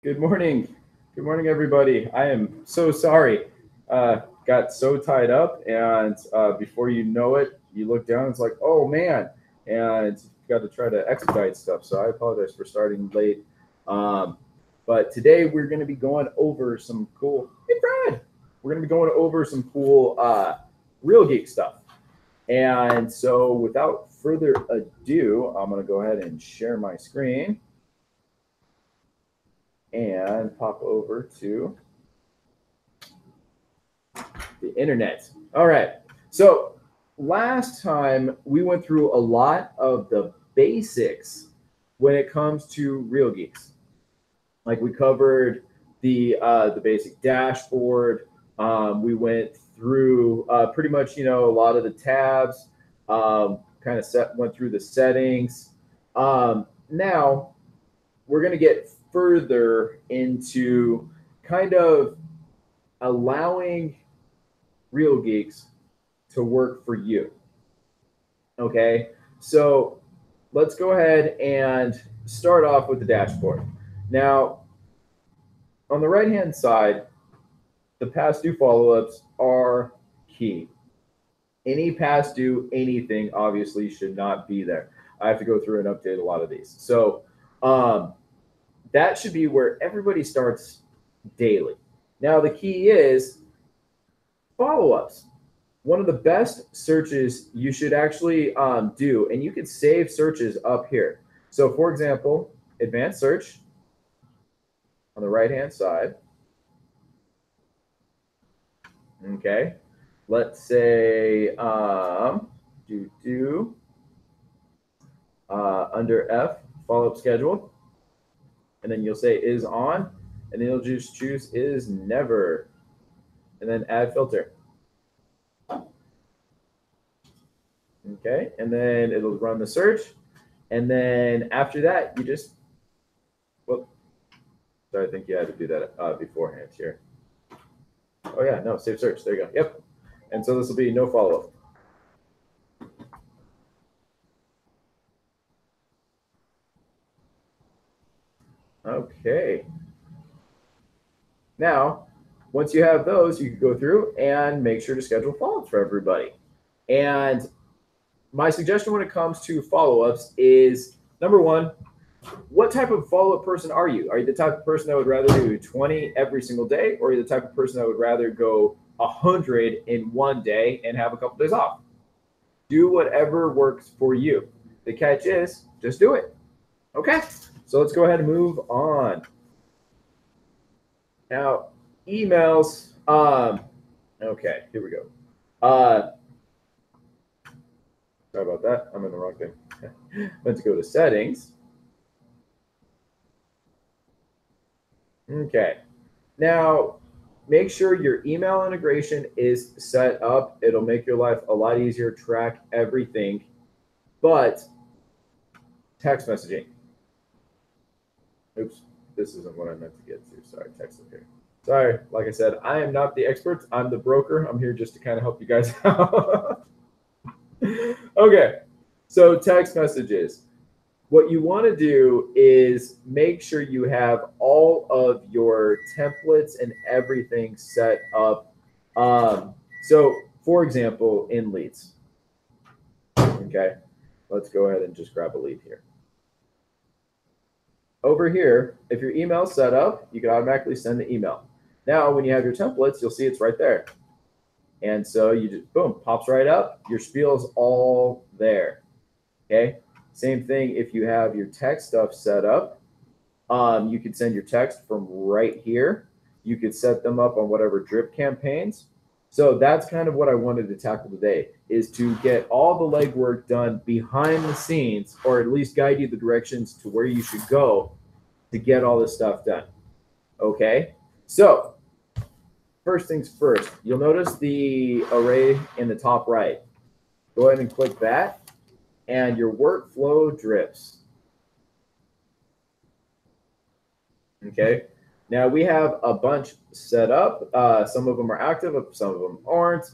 Good morning. Good morning, everybody. I am so sorry. Got so tied up, and before you know it, you look down, it's like, oh man, and got to try to expedite stuff. So I apologize for starting late. Um, but today we're going to be going over some cool. Hey, Brad. We're going to be going over some cool Real Geek stuff. And so without further ado, I'm going to go ahead and share my screen and pop over to the internet. All right. So last time we went through a lot of the basics when it comes to Real Geeks. Like we covered the basic dashboard. We went through pretty much a lot of the tabs. Kind of went through the settings. Now we're going to get further into kind of allowing Real Geeks to work for you. Okay, so let's go ahead and start off with the dashboard. Now, on the right hand side, the past due follow ups are key. Any past due anything obviously should not be there. I have to go through and update a lot of these. So that should be where everybody starts daily. Now, the key is follow ups. One of the best searches you should actually do, and you can save searches up here. So, for example, advanced search on the right hand side. Okay, let's say under F follow up schedule, and then you'll say is on, and then you'll just choose is never, and then add filter. Okay, and then it'll run the search, and then after that, you just, well, so I think you had to do that beforehand here. Oh yeah, no, save search. There you go. Yep. And so this will be no follow up. Okay. Now, once you have those, you can go through and make sure to schedule follow-ups for everybody. And my suggestion when it comes to follow-ups is number one, what type of follow-up person are you? Are you the type of person that would rather do 20 every single day, or are you the type of person that would rather go 100 in one day and have a couple days off? Do whatever works for you. The catch is just do it. Okay, so let's go ahead and move on. Now, emails. Okay, here we go. Sorry about that. I'm in the wrong thing. Let's go to settings. Okay. Now, make sure your email integration is set up. It'll make your life a lot easier to track everything. But text messaging. Oops, this isn't what I meant to get to. Sorry, text up here. Sorry, like I said, I am not the expert. I'm the broker. I'm here just to kind of help you guys out. Okay, so text messages. What you want to do is make sure you have all of your templates and everything set up. So, for example, in leads. Okay, let's go ahead and just grab a lead here. Over here, if your email is set up, you can automatically send the email. Now, when you have your templates, you'll see it's right there. And so you just, boom, pops right up. Your spiel is all there. Okay. Same thing if you have your text stuff set up. You could send your text from right here. You could set them up on whatever drip campaigns. So that's kind of what I wanted to tackle today, is to get all the legwork done behind the scenes, or at least guide you the directions to where you should go to get all this stuff done. Okay. So first things first, you'll notice the array in the top right. Go ahead and click that, and your workflow drips. Okay, now we have a bunch set up. Some of them are active, some of them aren't.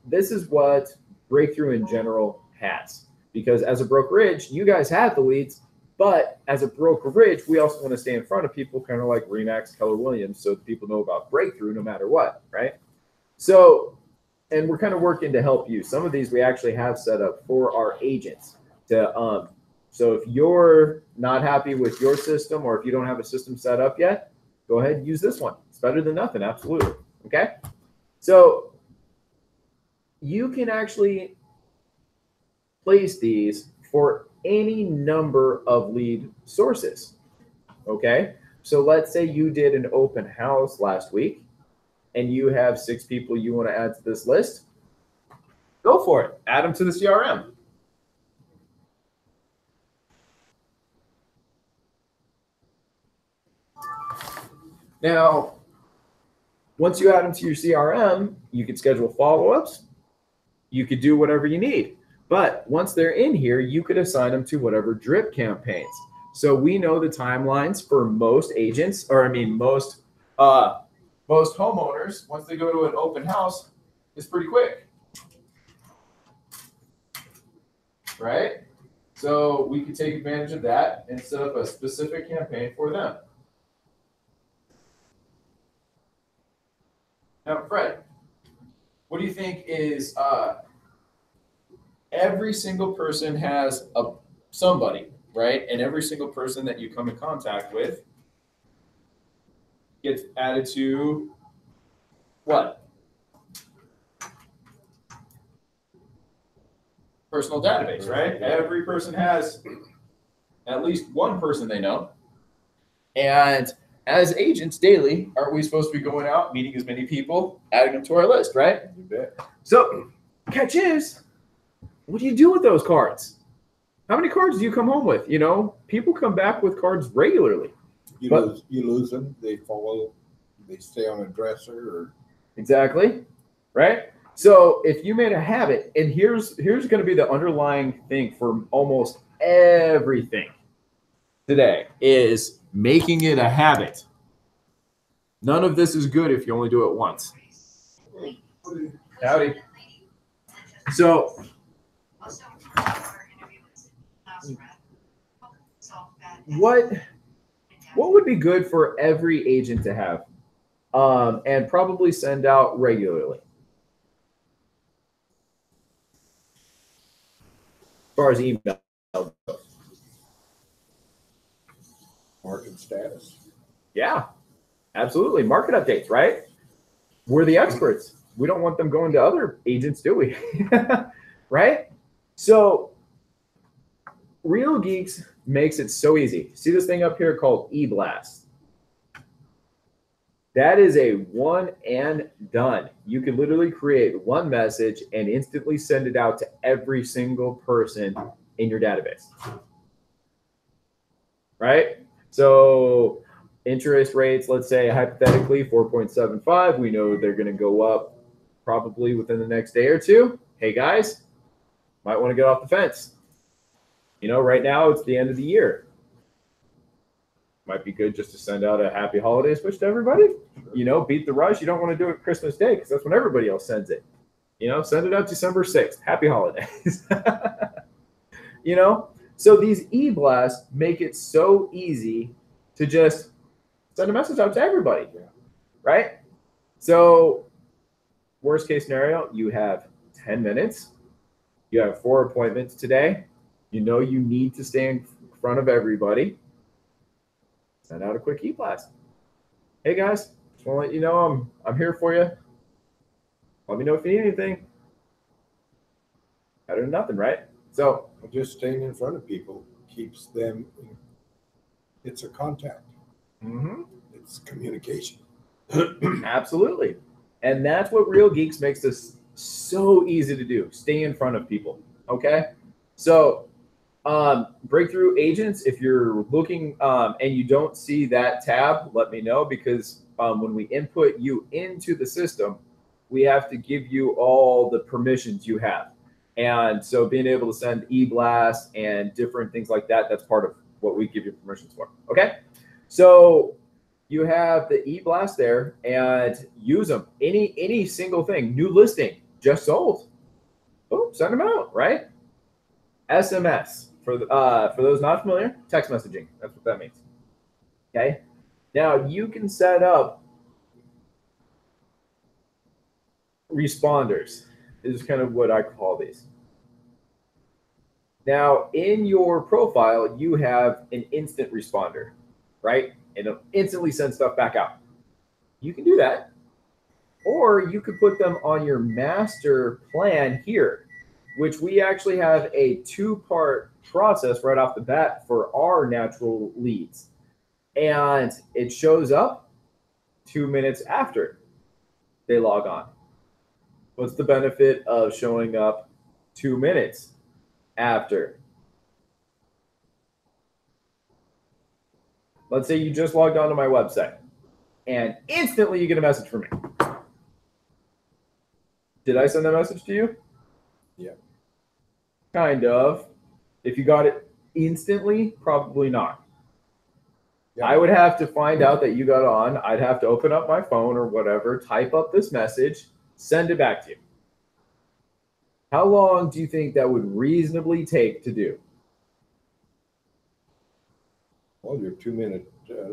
This is what Breakthrough in general has, because as a brokerage, you guys have the leads, But as a brokerage, we also want to stay in front of people, kind of like Remax, Keller Williams, so people know about breakthrough no matter what, right? So, and we're kind of working to help you. Some of these we actually have set up for our agents to so if you're not happy with your system, or if you don't have a system set up yet, go ahead and use this one. It's better than nothing, absolutely. Okay? So you can actually place these for any number of lead sources. Okay? So let's say you did an open house last week and you have 6 people you want to add to this list. Go for it. Add them to the CRM. Now, once you add them to your CRM, you can schedule follow-ups. You could do whatever you need. But once they're in here, you could assign them to whatever drip campaigns. So we know the timelines for most agents, or I mean most homeowners, once they go to an open house, is pretty quick. Right? So we could take advantage of that and set up a specific campaign for them. Now, Fred, what do you think is every single person has somebody, right? And every single person that you come in contact with gets added to what? Personal database, right? Every person has at least one person they know. And as agents daily, aren't we supposed to be going out, meeting as many people, adding them to our list, right? You bet. So, catch is, what do you do with those cards? How many cards do you come home with? You know, people come back with cards regularly. You lose them. They stay on a dresser. Or exactly, right? So if you made a habit, and here's going to be the underlying thing for almost everything today is making it a habit. None of this is good if you only do it once. Howdy. So what would be good for every agent to have, and probably send out regularly? As far as email goes. Market status. Yeah, absolutely. Market updates, right? We're the experts. We don't want them going to other agents, do we? Right? So Real Geeks makes it so easy. See this thing up here called eBlast? That is a one and done. You can literally create one message and instantly send it out to every single person in your database. Right? So interest rates, let's say hypothetically 4.75. We know they're going to go up probably within the next day or two. Hey guys, might want to get off the fence. You know, right now it's the end of the year. Might be good just to send out a happy holidays wish to everybody. You know, beat the rush. You don't want to do it Christmas Day because that's when everybody else sends it. You know, send it out December 6th. Happy holidays. You know, so these e-blasts make it so easy to just send a message out to everybody, right? So worst case scenario, you have 10 minutes. You have 4 appointments today. You know you need to stay in front of everybody. Send out a quick e-blast. Hey guys, just want to let you know I'm here for you. Let me know if you need anything. Better than nothing, right? So just staying in front of people keeps them. It's a contact. Mm-hmm. It's communication. Absolutely. And that's what Real Geeks makes this so easy to do. Stay in front of people. Okay. So breakthrough agents, if you're looking and you don't see that tab, let me know, because when we input you into the system, we have to give you all the permissions you have. And so being able to send e-blasts and different things like that, that's part of what we give you permissions for. Okay. So you have the e-blast there and use them. Any single thing, new listing, just sold. Oh, send them out, right? SMS for those not familiar, text messaging. That's what that means. Okay. Now you can set up responders. Is kind of what I call these. Now in your profile, you have an instant responder, right? And it'll instantly send stuff back out. You can do that, or you could put them on your master plan here, which we actually have a 2-part process right off the bat for our natural leads. And it shows up 2 minutes after they log on. What's the benefit of showing up 2 minutes after? Let's say you just logged onto my website and instantly you get a message from me. Did I send that message to you? Yeah. Kind of. If you got it instantly, probably not. Yeah. I would have to find out that you got on. I'd have to open up my phone or whatever, type up this message, send it back to you. How long do you think that would reasonably take to do? Well, your 2-minute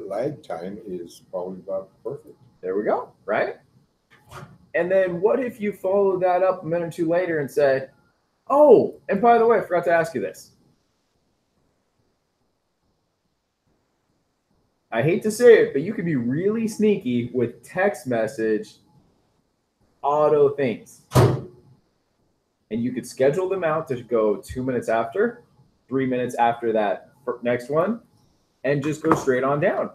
lag time is probably about perfect. There we go, right? And then what if you follow that up a minute or two later and said, oh, and by the way, I forgot to ask you this. I hate to say it, but you could be really sneaky with text message auto things. And you could schedule them out to go 2 minutes after, 3 minutes after that next one, and just go straight on down,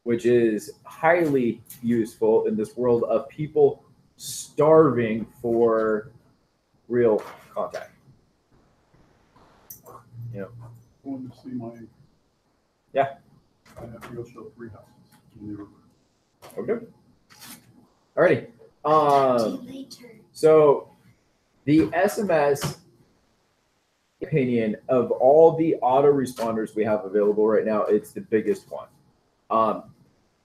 which is highly useful in this world of people starving for real contact. You know. Going to see my. Yeah. I have to go show 3 houses in the river. Okay. Alrighty. So the SMS opinion of all the autoresponders we have available right now, it's the biggest one.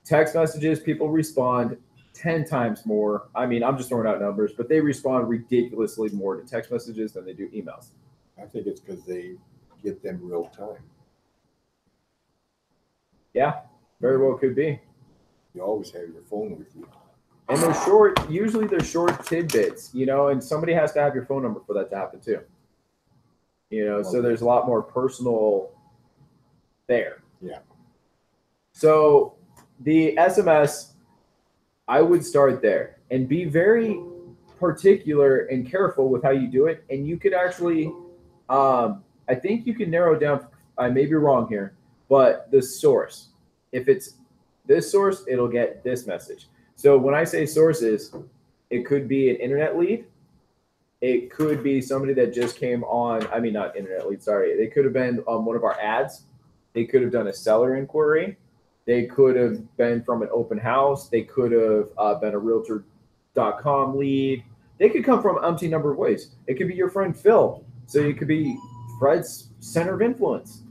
Text messages, people respond 10 times more. I mean, I'm just throwing out numbers, but they respond ridiculously more to text messages than they do emails. I think it's because they get them real time. Yeah, very well could be. You always have your phone with you. And they're short, usually they're short tidbits, you know, and somebody has to have your phone number for that to happen too. You know, so there's a lot more personal there. Yeah. So the SMS, I would start there and be very particular and careful with how you do it. And you could actually, I think you can narrow down, I may be wrong here, but the source. If it's this source, it'll get this message. So when I say sources, it could be an internet lead. It could be somebody that just came on, I mean, not internet lead, sorry. They could have been one of our ads. They could have done a seller inquiry. They could have been from an open house. They could have been a realtor.com lead. They could come from umpteen number of ways. It could be your friend Phil. So it could be Fred's center of influence,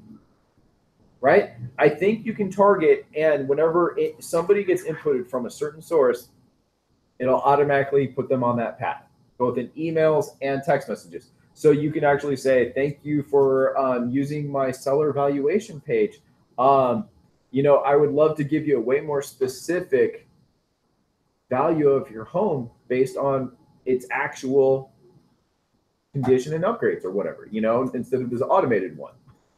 right? I think you can target, and whenever somebody gets inputted from a certain source, it'll automatically put them on that path, both in emails and text messages. So you can actually say, thank you for using my seller evaluation page. You know, I would love to give you a way more specific value of your home based on its actual condition and upgrades or whatever, you know, instead of this automated one.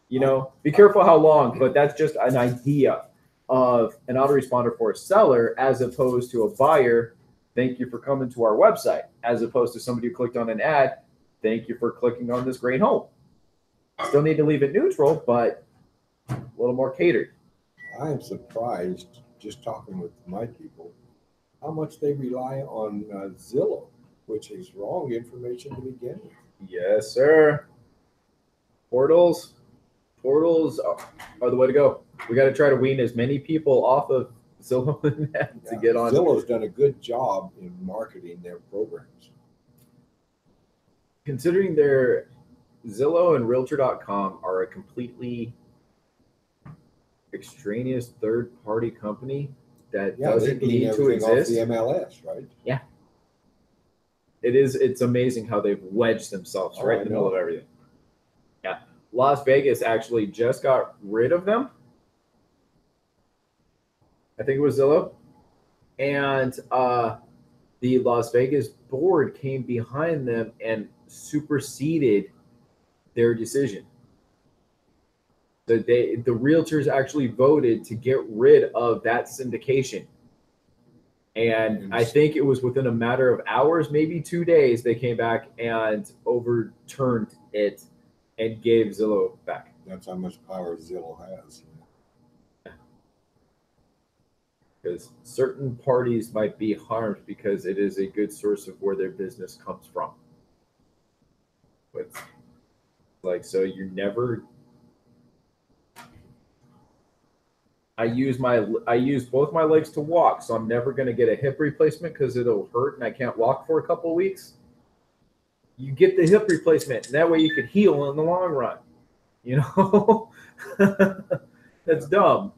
You know, be careful how long, but that's just an idea of an autoresponder for a seller as opposed to a buyer. Thank you for coming to our website, as opposed to somebody who clicked on an ad. Thank you for clicking on this great home. Still need to leave it neutral, but a little more catered. I am surprised, just talking with my people, how much they rely on Zillow, which is wrong information to begin with. Yes, sir. Portals are the way to go. We got to try to wean as many people off of Zillow to get on. Zillow's done a good job in marketing their programs. Considering their Zillow and Realtor.com are a completely extraneous third-party company that doesn't need to exist. Off the MLS, right? Yeah. It's amazing how they've wedged themselves right in the middle of everything. Yeah. Las Vegas actually just got rid of them. I think it was Zillow. And the Las Vegas board came behind them and superseded their decision. The realtors actually voted to get rid of that syndication. And I think it was within a matter of hours, maybe 2 days, they came back and overturned it and gave Zillow back. That's how much power Zillow has. Because certain parties might be harmed because it is a good source of where their business comes from. But like, so you're never. I use both my legs to walk, so I'm never going to get a hip replacement because it'll hurt and I can't walk for a couple of weeks. You get the hip replacement, and that way you could heal in the long run. You know, that's dumb.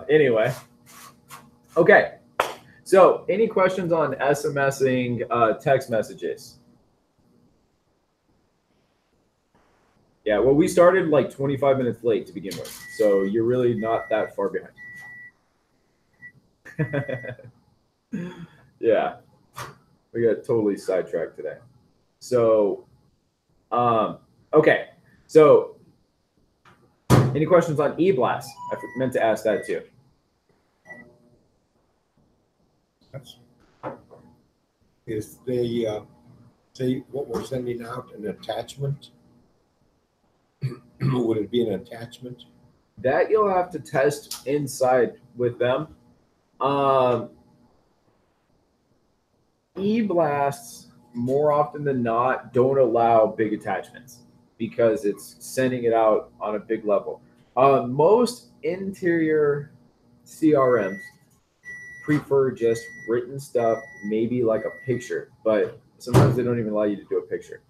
Anyway, okay. So, any questions on SMSing text messages? Yeah, well, we started like 25 minutes late to begin with, so you're really not that far behind. Yeah, we got totally sidetracked today. So, okay. So, any questions on eBlast? I meant to ask that too. Is the say what we're sending out an attachment? Would it be an attachment? That you'll have to test inside with them. eBlasts, more often than not, don't allow big attachments because it's sending it out on a big level. Most interior CRMs prefer just written stuff, maybe like a picture, but sometimes they don't even allow you to do a picture.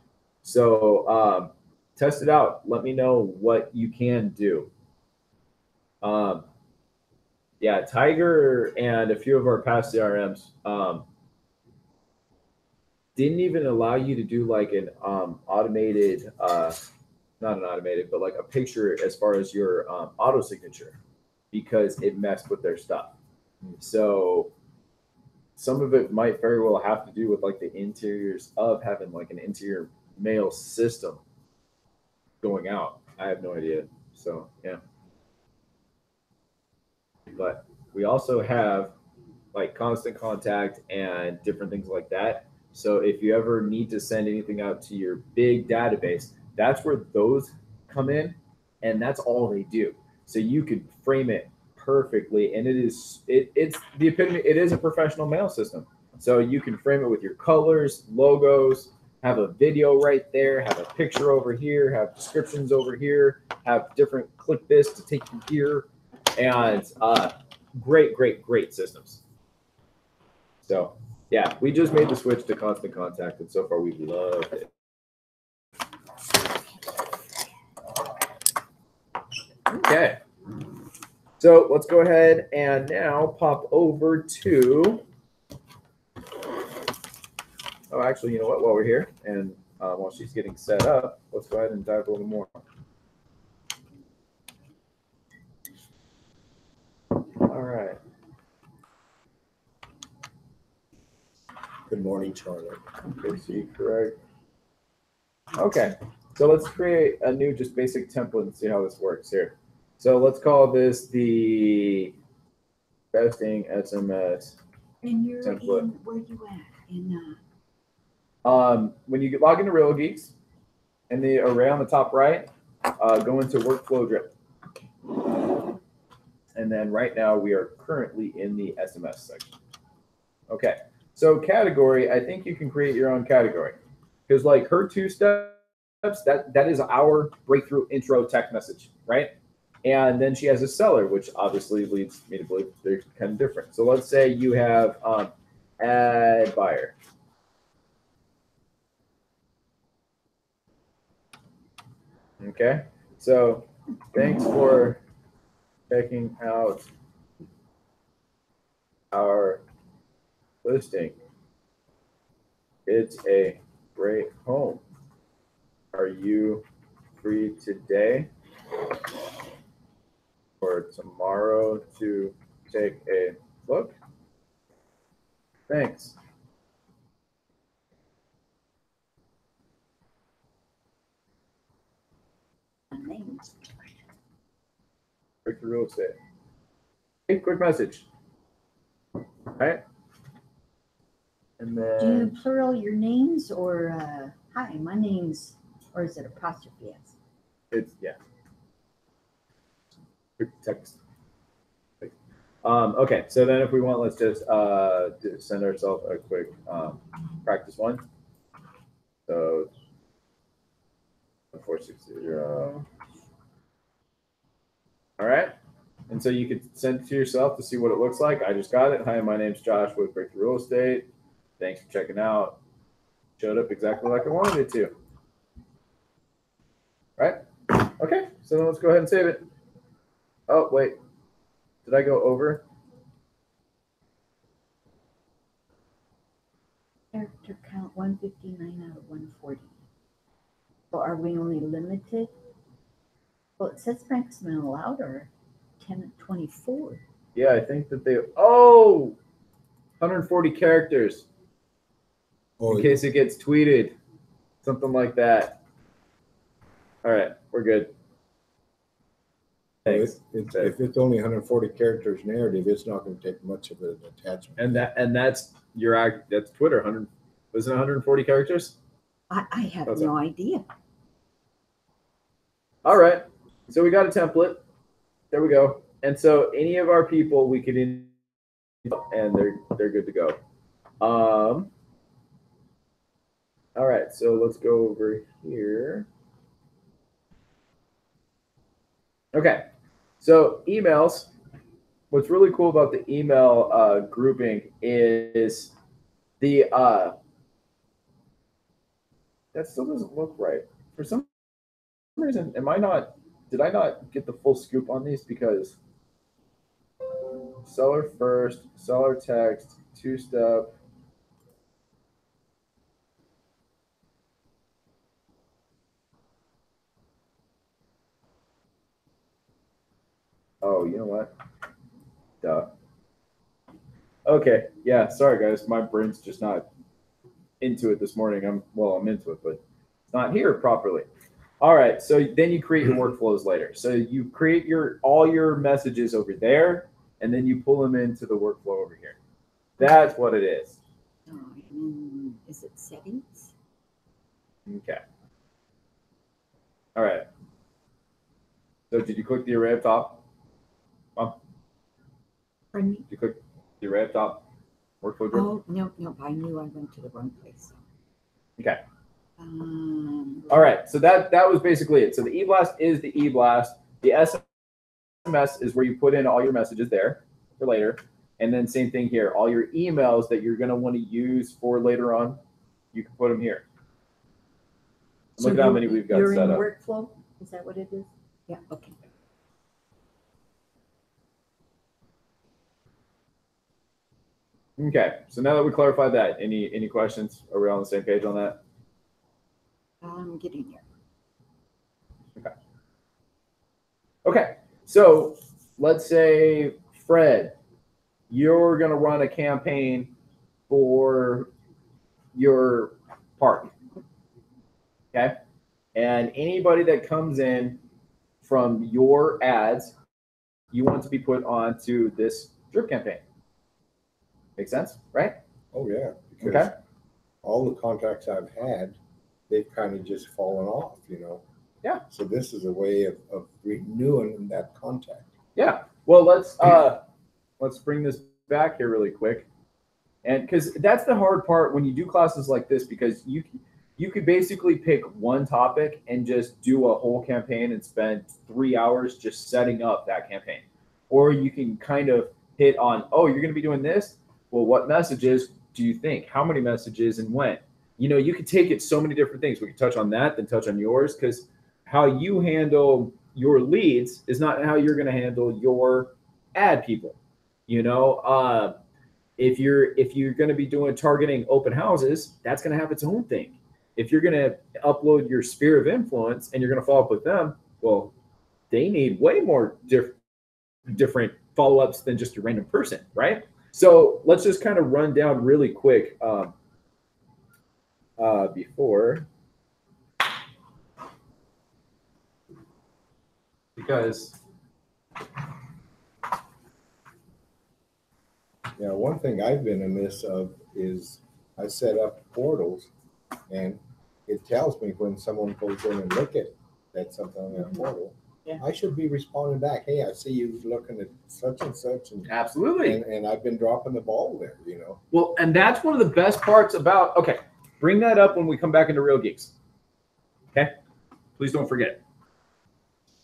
So test it out. Let me know what you can do. Yeah, Tiger and a few of our past CRMs didn't even allow you to do like an automated, not an automated, but like a picture as far as your auto signature because it messed with their stuff. So some of it might very well have to do with like the interiors of having like an interior mail system going out. I have no idea. So yeah. But we also have like constant contact and different things like that. So if you ever need to send anything out to your big database, that's where those come in, and that's all they do. So you could frame it perfectly, and it's the epitome. It is a professional mail system. So you can frame it with your colors, logos, have a video right there, have a picture over here, have descriptions over here, have different click this to take you here, and great systems. So yeah, we just made the switch to constant contact, and so far we've loved it. Okay, so let's go ahead and now pop over to. Oh, actually, you know what? While we're here, and while she's getting set up, let's go ahead and dive a little more. All right. Good morning, Charlie. Good to see you, correct. Okay, so let's create a new just basic template and see how this works here. So let's call this the besting SMS And you're template. in, where you at? In When you log into Real Geeks, in the array on the top right, go into Workflow Drip. And then right now we are currently in the SMS section. Okay, so category, I think you can create your own category. Because like her 2 steps, that is our breakthrough intro text message, right? And then she has a seller, which obviously leads me to believe they're kind of different. So let's say you have add buyer. Okay, so thanks for checking out our listing. It's a great home. Are you free today or tomorrow to take a look? Thanks. Names. Quick real estate. Hey, quick message. All right. And Do you then plural your names or hi, my name's, or is it apostrophe S? it's quick text. Okay, so then if we want, let's just send ourselves a quick practice one. So 460. All right. And so you could send it to yourself to see what it looks like. I just got it. Hi, my name's Josh with Breakthrough Real Estate. Thanks for checking out. Showed up exactly like I wanted it to. Right? Okay, so then let's go ahead and save it. Oh, wait. Did I go over? Character count 159 out of 140. So are we only limited? Well, it says maximum allowed or 10 and 24. Yeah, I think that they. Oh! 140 characters Oh, in case it gets tweeted. Something like that. All right, we're good. Thanks. if it's only 140 characters narrative, it's not going to take much of an attachment. And that's that's Twitter. 100 wasn't it 140 characters? I have That's no idea. All right. So we got a template. There we go. And so any of our people we could and they're good to go. All right. So let's go over here. Okay. So emails. What's really cool about the email grouping is the that still doesn't look right. For some reason, did I not get the full scoop on these? Because seller first, seller text, two-step. Oh, you know what? Duh. Okay, yeah, sorry guys. My brain's just not into it this morning. I'm into it, but it's not here properly. All right, so then you create your workflows later. So you create all your messages over there, and then you pull them into the workflow over here. That's what it is. Oh, and is it settings? Okay. All right. So did you click the array up top? Pardon me? Did you click the array up top? Workflow group? Oh, no, I knew I went to the wrong place. Okay. All right. So that was basically it. So the e-blast is the e-blast. The SMS is where you put in all your messages there for later. And then same thing here. All your emails that you're going to want to use for later on, you can put them here. Look at how many we've got you're set in up. workflow? Is that what it is? Yeah, okay. Okay. So now that we clarified that, any questions? Are we all on the same page on that? I'm getting there. Okay. Okay. So let's say, Fred, you're going to run a campaign for your park. Okay. And anybody that comes in from your ads, you want to be put onto this drip campaign. Make sense, right? Oh yeah, because Okay. all the contacts I've had, they've kind of just fallen off, Yeah. So this is a way of renewing that contact. Yeah. Well, let's bring this back here really quick. And because that's the hard part when you do classes like this, because you could basically pick one topic and just do a whole campaign and spend 3 hours just setting up that campaign. Or you can kind of hit on, oh, you're going to be doing this. Well, what messages do you think? How many messages and when? You could take it so many different things. We could touch on that, then touch on yours, because how you handle your leads is not how you're going to handle your ad people. If you're going to be doing targeting open houses, that's going to have its own thing. if you're going to upload your sphere of influence and you're going to follow up with them, well, they need way more different follow-ups than just a random person, right? So let's just kind of run down really quick before, because Yeah, one thing I've been amiss of is I set up portals, and it tells me when someone goes in and look at something on that portal. Yeah. I should be responding back. Hey, I see you looking at such and such, and absolutely. and I've been dropping the ball there. You know. Well, and that's one of the best parts about. Okay, bring that up when we come back into Real Geeks. Okay, please don't forget.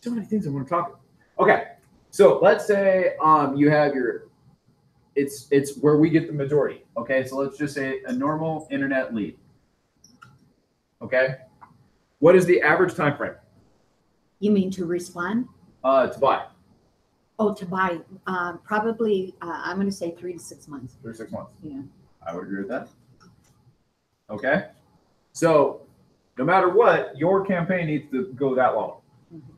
So many things I want to talk about. Okay, so let's say you have your. It's where we get the majority. Okay, so let's just say a normal internet lead. Okay, what is the average time frame? You mean to respond? To buy. Oh, to buy, probably, I'm gonna say 3 to 6 months. 3 to 6 months. Yeah. I would agree with that. Okay, so no matter what, your campaign needs to go that long. Mm-hmm.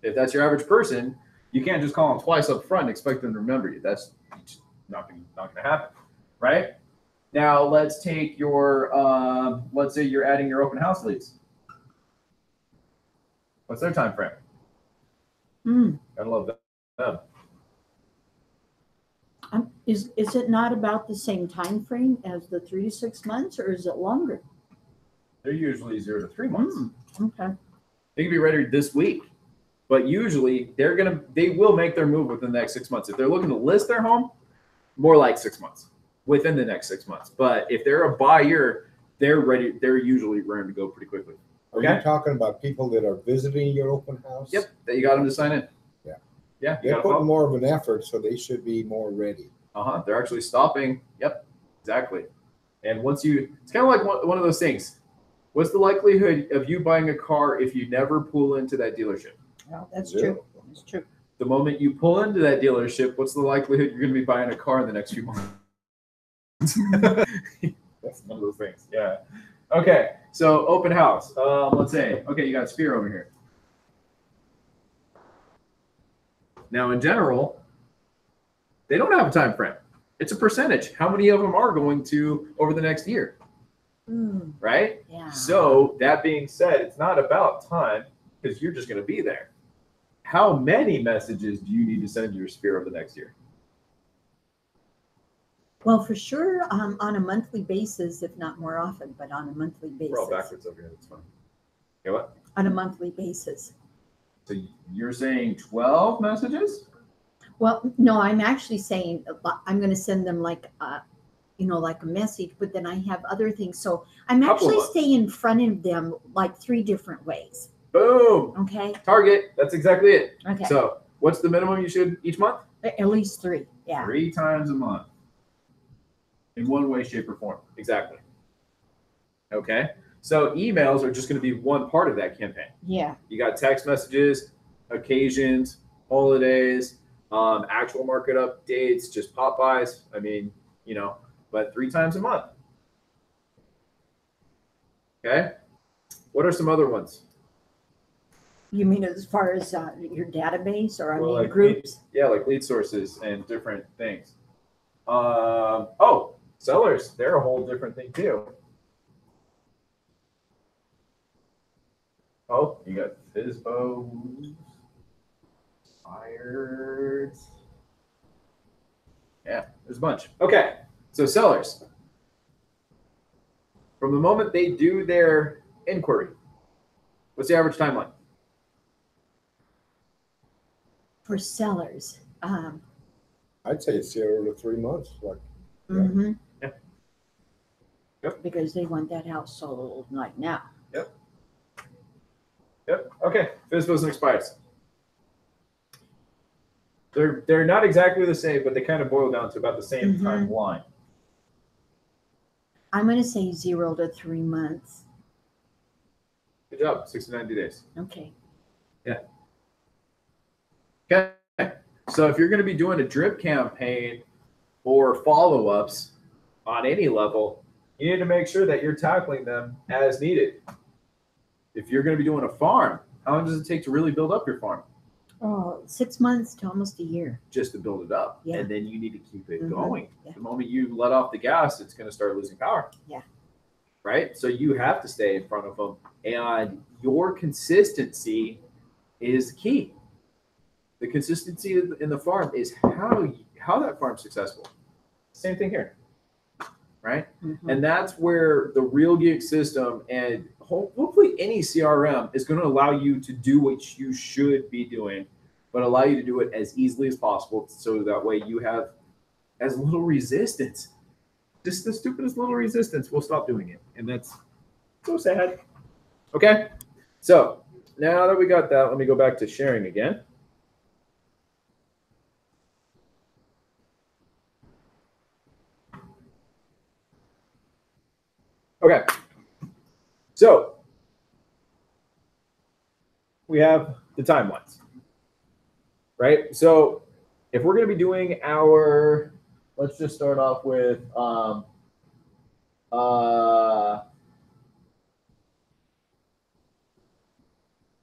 If that's your average person, you can't just call them twice up front and expect them to remember you. That's not gonna happen, right? Now let's take your let's say you're adding your open house leads. What's their time frame? Gotta love them. Is it not about the same time frame as the 3 to 6 months, or is it longer? They're usually 0 to 3 months. Okay. They can be ready this week, but usually they will make their move within the next 6 months. If they're looking to list their home, more like 6 months, within the next 6 months. But if they're a buyer, they're ready. They're usually ready to go pretty quickly. Are you talking about people that are visiting your open house? Yep, that you got them to sign in. Yeah. Yeah, They're putting more of an effort, so they should be more ready. They're actually stopping. Yep, exactly. And it's kind of like one of those things. What's the likelihood of you buying a car if you never pull into that dealership? Well, that's Zero. true. That's true. The moment you pull into that dealership, what's the likelihood you're going to be buying a car in the next few months? That's one of those things. Yeah. Okay. So open house. Let's say, okay, you got Sphere over here. Now, in general, they don't have a time frame. It's a percentage. How many of them are going to over the next year? Right? Yeah. So that being said, it's not about time because you're just going to be there. How many messages do you need to send to your Sphere over the next year? Well, for sure, on a monthly basis, if not more often, but on a monthly basis. We're all backwards over here. That's fine. Okay, what? On a monthly basis. So you're saying 12 messages? Well, no, I'm actually saying I'm going to send them like a message, but then I have other things. So I'm actually staying in front of them like 3 different ways. Boom. Okay. Target. That's exactly it. Okay. So what's the minimum you should each month? At least 3. Yeah. 3 times a month. In one way, shape, or form. Exactly. Okay. So emails are just going to be one part of that campaign. Yeah. You got text messages, occasions, holidays, actual market updates, just pop-bys. I mean, but 3 times a month. Okay. What are some other ones? You mean as far as your database, or Like groups? Like lead sources and different things. Sellers. They're a whole different thing too. Oh, you got FISBOs, Fired. Yeah, there's a bunch. Okay, so sellers. From the moment they do their inquiry, what's the average timeline? For sellers. I'd say it's 0 to 3 months. Like, Mm-hmm. Yeah. Yep. Because they want that house sold like now. Yep. Okay. FISBOs and expires. They're not exactly the same, but they kind of boil down to about the same timeline. I'm going to say 0 to 3 months. Good job. 60 to 90 days. Okay. Yeah. Okay. So if you're going to be doing a drip campaign or follow-ups on any level, You need to make sure that you're tackling them as needed. If you're going to be doing a farm, how long does it take to really build up your farm? Oh, 6 months to almost a year. Just to build it up. Yeah. And then you need to keep it Mhm. going. Yeah. The moment you let off the gas, it's going to start losing power. Yeah. Right? So you have to stay in front of them. And your consistency is key. The consistency in the farm is how that farm's successful. Same thing here. Right? Mhm. And that's where the Real Geek system and hopefully any CRM is going to allow you to do what you should be doing, but allow you to do it as easily as possible so that way you have as little resistance. Just the stupidest little resistance will stop doing it. And that's so sad. Okay. So now that we got that, let me go back to sharing again. Okay. So we have the timelines, right? So if we're going to be doing our, let's just start off with, do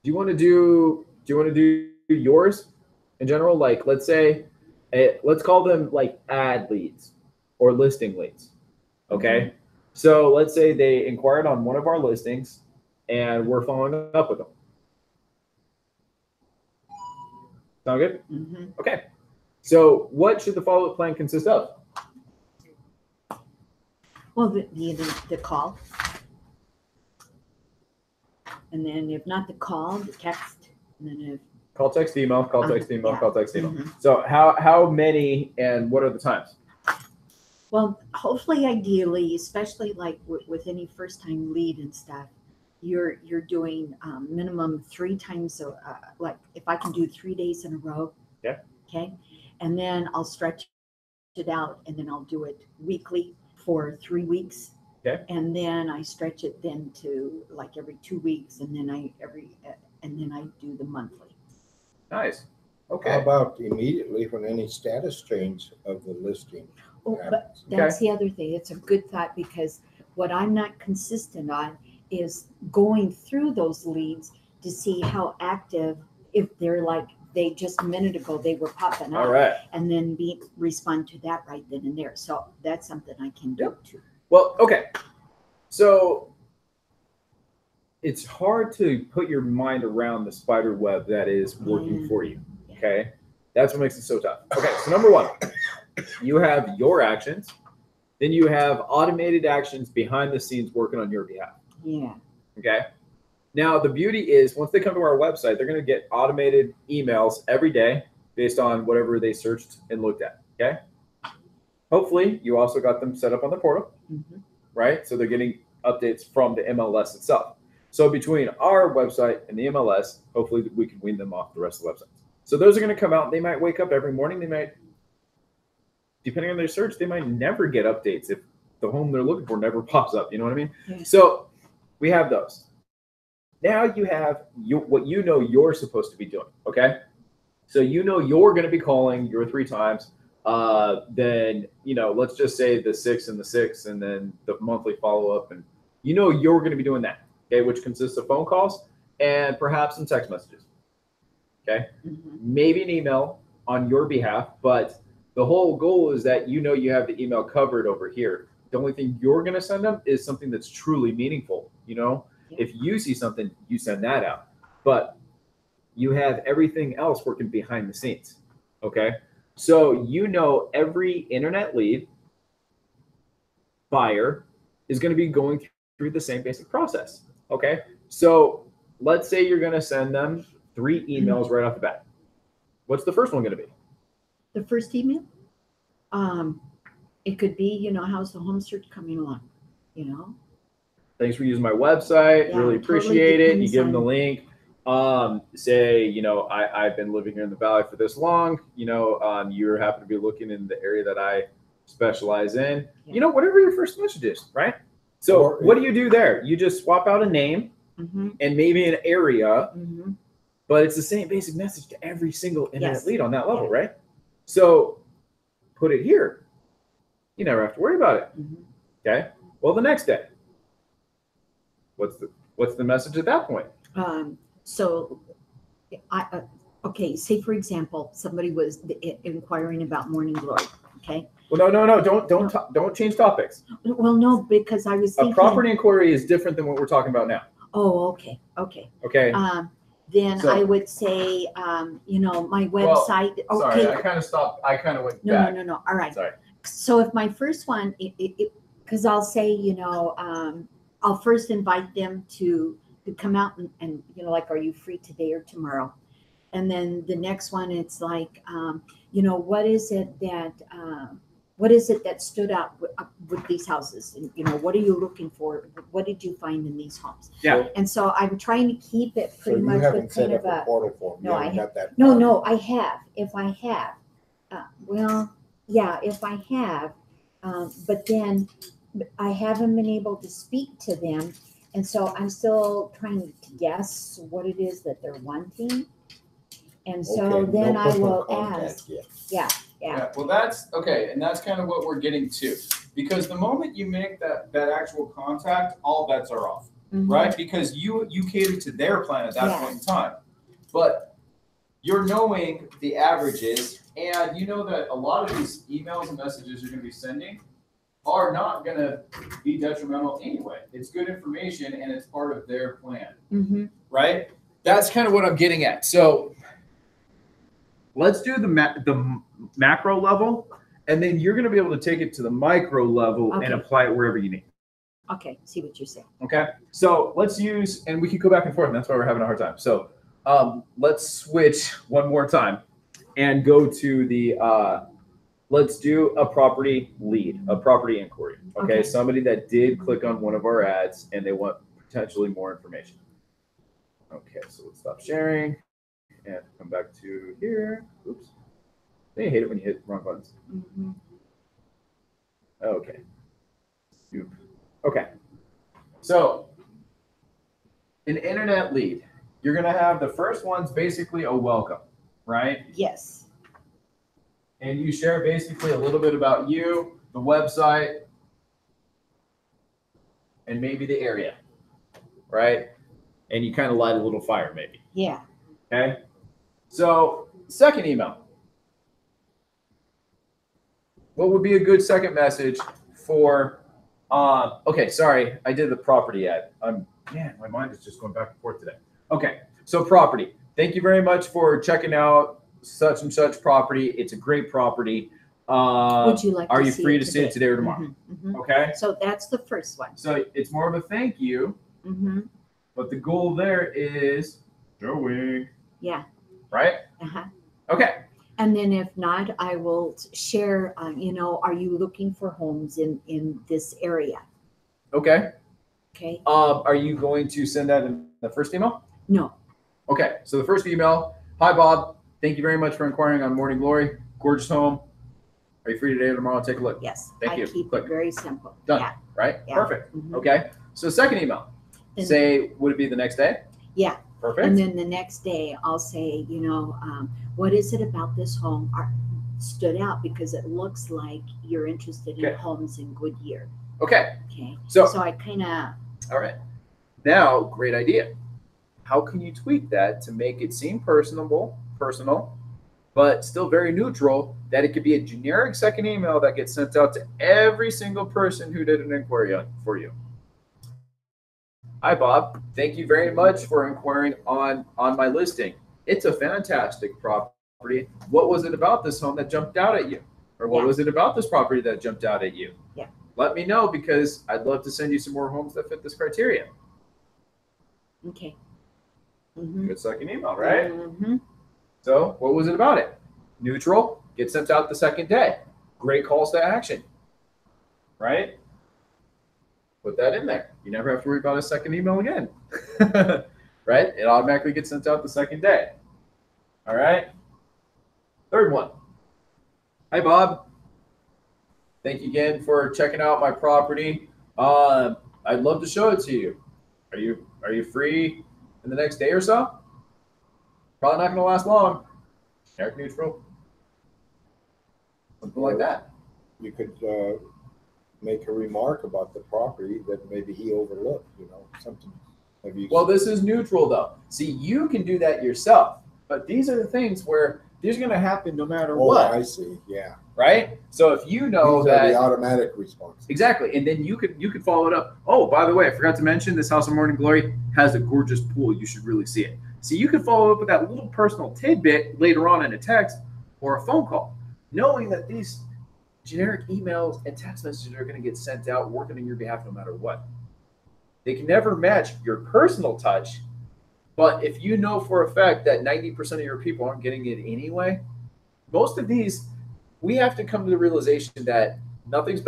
you want to do yours in general? Like, let's say, let's call them like ad leads or listing leads. Okay. Mm-hmm. So let's say they inquired on one of our listings and we're following up with them. Sound good? Mm-hmm. Okay. So what should the follow-up plan consist of? Well, the call. And then if not the call, the text. And then if Call, text, email, call, text, email, yeah. call, text, email. Mhm. So how many and what are the times? Well, hopefully, ideally, especially like with any first time lead and stuff, you're doing minimum 3 times. Like if I can do 3 days in a row. Yeah. Okay. And then I'll stretch it out and then I'll do it weekly for 3 weeks. Okay. And then I stretch it then to like every 2 weeks, and then I do the monthly. Nice. How Okay. about immediately when any status change of the listing Oh, but happens? that's the other thing. It's a good thought, because what I'm not consistent on is going through those leads to see how active, if they're like they just a minute ago they were popping up, All right. and then respond to that right then and there. So that's something I can do too. Well, okay. So it's hard to put your mind around the spider web that is working for you. Okay. That's what makes it so tough. Okay. So number one, you have your actions. Then you have automated actions behind the scenes working on your behalf. Yeah. Okay. Now, the beauty is once they come to our website, they're going to get automated emails every day based on whatever they searched and looked at. Okay. Hopefully, you also got them set up on the portal, Mm-hmm. right? So they're getting updates from the MLS itself. So between our website and the MLS, hopefully we can wean them off the rest of the websites. So those are going to come out. They might wake up every morning. They might, depending on their search, they might never get updates if the home they're looking for never pops up. You know what I mean? Yeah. So we have those. Now you have what you know you're supposed to be doing. Okay. So you know you're going to be calling your 3 times. Then, let's just say the 6 and the 6 and then the monthly follow-up. And you're going to be doing that. Okay. Which consists of phone calls and perhaps some text messages. Okay. Mm-hmm. Maybe an email on your behalf, but the whole goal is that you have the email covered over here. The only thing you're going to send them is something that's truly meaningful. Yeah. If you see something, you send that out, but you have everything else working behind the scenes. Okay. So, every internet lead buyer is going to be going through the same basic process. Okay. So let's say you're going to send them 3 emails right off the bat. What's the first one going to be? The first email, it could be, how's the home search coming along? Thanks for using my website. Yeah, Really totally appreciate it. You depends give them the on- link. Say, I've been living here in the Valley for this long. You happen to be looking in the area that I specialize in. Yeah. Whatever your first message is, right? So Or- what do you do there? You just swap out a name Mm-hmm. and maybe an area, Mm-hmm. but it's the same basic message to every single internet Yes. lead on that level, Yeah. right? So put it here. You never have to worry about it. Mm-hmm. Okay. Well, the next day, what's the message at that point? So okay, say for example, somebody was inquiring about morning glory. Okay. Well, no, don't change topics. Well, no, because I was A thinking. property inquiry is different than what we're talking about now. Oh, okay. Okay. Okay. Then So- I would say, my website. Well, okay. sorry, I kind of stopped. I kind of went No, back. no. All right. Sorry. So if my first one, because I'll say, I'll first invite them to come out and like, are you free today or tomorrow? And then the next one, it's like, what is it that stood out with these houses? And, what are you looking for? What did you find in these homes? Yeah. And so I'm trying to keep it So pretty you much haven't with set kind up of a a. portal for them. No, You I haven't got that. No, I have. If I have, if I have, but then I haven't been able to speak to them, and so I'm still trying to guess what it is that they're wanting. And so Okay, then no I personal will contact ask. yet. Yeah. Well, that's okay, and that's kind of what we're getting to, because the moment you make that actual contact, all bets are off, Mhm. right? Because you cater to their plan at that Yeah. point in time, but you're knowing the averages, and you know that a lot of these emails and messages you're going to be sending are not going to be detrimental anyway. It's good information, and it's part of their plan, Mm-hmm. right? That's kind of what I'm getting at. So let's do the macro level, and then you're going to be able to take it to the micro level Okay. and apply it wherever you need. Okay. See what you're saying. Okay. So let's use, and we can go back and forth, and that's why we're having a hard time. So let's switch one more time and go to the, let's do a property lead, a property inquiry. Okay. Okay. Somebody that did click on one of our ads and they want potentially more information. Okay. So let's stop sharing and come back to here. Oops. They hate it when you hit wrong buttons. Mm-hmm. Okay. Okay. So an internet lead, you're going to have the first one's basically a welcome, right? Yes. And you share basically a little bit about you, the website, and maybe the area, right? And you kind of light a little fire maybe. Yeah. Okay. So second email. What would be a good second message for, okay, sorry, I did the property ad. Man, my mind is just going back and forth today. Okay, so property. Thank you very much for checking out such and such property. It's a great property. Would you like Are to you see free it to see it today or tomorrow? Mm-hmm. Mm-hmm. Okay, So that's the first one. so it's more of a thank you, Mm-hmm. but the goal there is showing, Yeah. right? Uh-huh. Okay, And then if not, I will share, are you looking for homes in this area? okay. Okay. Are you going to send that in the first email? No. Okay, so the first email, hi Bob, thank you very much for inquiring on Morning Glory. Gorgeous home. Are you free today or tomorrow? Take a look. Yes. Thank I you. keep Click. it very simple. Done. Yeah. Right? Yeah. Perfect. Mhm. Okay. So second email. And- Say, would it be the next day? Yeah. Perfect. And then the next day I'll say, what is it about this home stood out because it looks like you're interested in Okay. homes in Goodyear. Okay. Okay. So, So I kind of, all right. Now, great idea. How can you tweak that to make it seem personal, but still very neutral, that it could be a generic second email that gets sent out to every single person who did an inquiry for you? Hi, Bob. Thank you very much for inquiring on my listing. It's a fantastic property. What was it about this home that jumped out at you? Or what Yeah. was it about this property that jumped out at you? Yeah. Let me know, because I'd love to send you some more homes that fit this criteria. okay. Mm-hmm. Good second email, right? Mm-hmm. So what was it about it? Neutral, get sent out the second day. Great calls to action, right? Put that in there. You never have to worry about a second email again, right? It automatically gets sent out the second day. All right. Third one. Hi, Bob. Thank you again for checking out my property. I'd love to show it to you. Are you free in the next day or so? Probably not going to last long. Generic neutral. Something like that. You could make a remark about the property that maybe he overlooked, something. Have you? Well, this is neutral though. See, you can do that yourself, but these are the things where these are going to happen no matter what. I see. Yeah. Right. So if you know These are that the automatic response. exactly, and then you could follow it up. Oh, by the way, I forgot to mention this House of Morning Glory has a gorgeous pool. You should really see it. So you could follow up with that little personal tidbit later on in a text or a phone call, knowing that these generic emails and text messages are going to get sent out working on your behalf no matter what. They can never match your personal touch, but if you know for a fact that 90% of your people aren't getting it anyway, most of these, we have to come to the realization that nothing's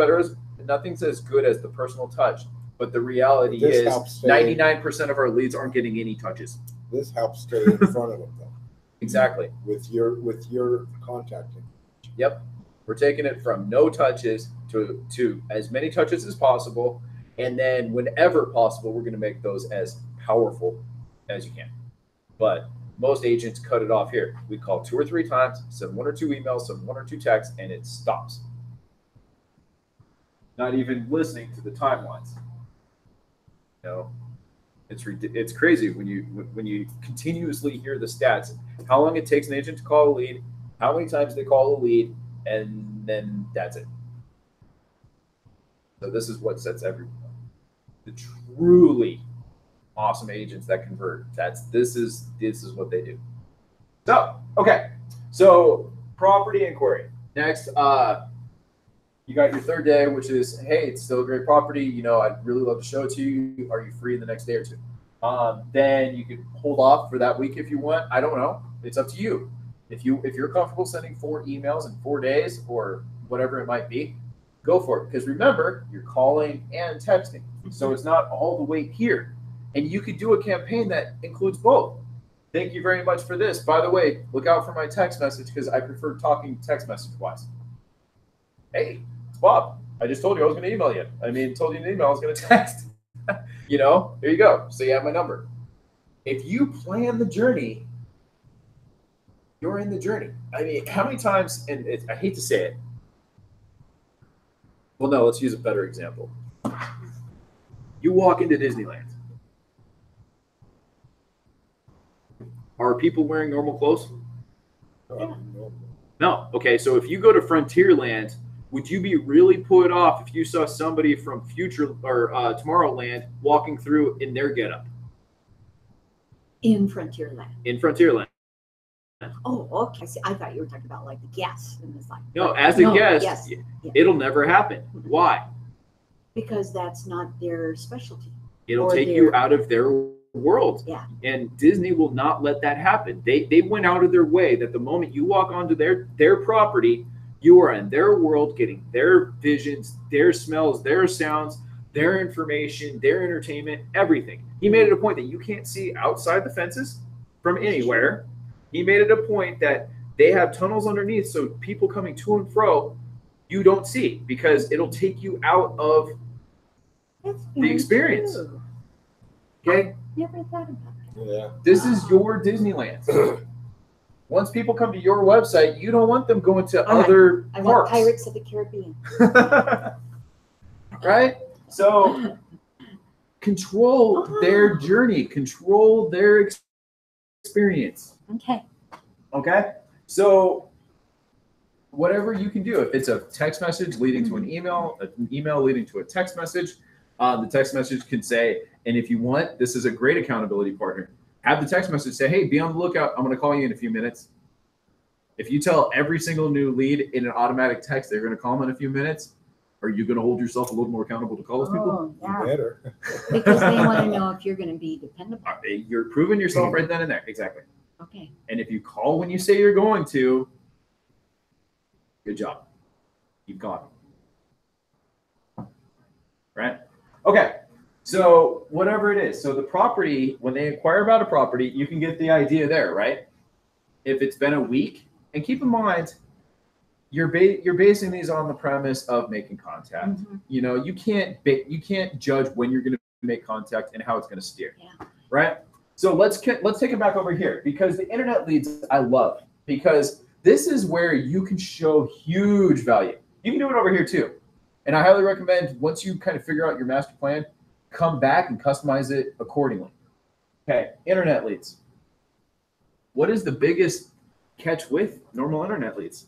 as good as the personal touch. But the reality is 99% of our leads aren't getting any touches. This helps stay in front of them, though. Exactly. With your contacting. Yep. We're taking it from no touches to as many touches as possible. And then whenever possible, we're going to make those as powerful as you can. But most agents cut it off here. We call 2 or 3 times, send 1 or 2 emails, send 1 or 2 texts, and it stops. Not even listening to the timelines. It's crazy when you continuously hear the stats, how long it takes an agent to call a lead, how many times they call a lead, and then that's it. So this is what sets everyone up. The truly awesome agents that convert. This is what they do. So, okay. So property inquiry. Next, you got your 3rd day, which is, hey, it's still a great property. I'd really love to show it to you. Are you free in the next day or 2? Then you could hold off for that week if you want. I don't know. It's up to you. If you're comfortable sending 4 emails in 4 days or whatever it might be, go for it. Because remember, you're calling and texting. So it's not all the way here. And you could do a campaign that includes both. Thank you very much for this. By the way, look out for my text message because I prefer talking text message wise. Hey, it's Bob. I just told you I was going to email you. Told you in the email I was going to text. There you go. So you have my number. If you plan the journey, you're in the journey. How many times, and I hate to say it. Well, no, let's use a better example. You walk into Disneyland. Are people wearing normal clothes? Yeah. No. Okay, so if you go to Frontierland, would you be really put off if you saw somebody from Future or Tomorrowland walking through in their getup? In Frontierland. In Frontierland. Oh, okay. I thought you were talking about like the guests and it's like. No, as a guest, yes. It'll never happen. Why? Because that's not their specialty. It'll take you out of their world. Yeah. And Disney will not let that happen. They went out of their way that the moment you walk onto their property, you are in their world, getting their visions, their smells, their sounds, their information, their entertainment, everything. He made it a point that you can't see outside the fences from anywhere. He made it a point that they have tunnels underneath, so people coming to and fro, you don't see because it'll take you out of the experience. True. Okay? Never thought about that. Yeah. This is your Disneyland. Once people come to your website, you don't want them going to other I want parks. Pirates of the Caribbean. Right? So control their journey, control their experience. Okay. Okay? So whatever you can do, if it's a text message leading to an email leading to a text message, the text message can say, and if you want, this is a great accountability partner. Have the text message say, hey, be on the lookout. I'm going to call you in a few minutes. If you tell every single new lead in an automatic text, they're going to call them in a few minutes. Are you going to hold yourself a little more accountable to call those people? Yeah. Better. Because they want to know if you're going to be dependable. You're proving yourself right then and there. Exactly. Okay. And if you call when you say you're going to, good job. You've got it. Right? Okay. So whatever it is. So the property, when they inquire about a property, you can get the idea there, right? If it's been a week, and keep in mind, you're basing these on the premise of making contact. Mm-hmm. You know, you can't judge when you're going to make contact and how it's going to steer. Yeah. Right? So let's take it back over here because the internet leads I love because this is where you can show huge value. You can do it over here too. And I highly recommend once you kind of figure out your master plan, come back and customize it accordingly. Okay, internet leads. What is the biggest catch with normal internet leads?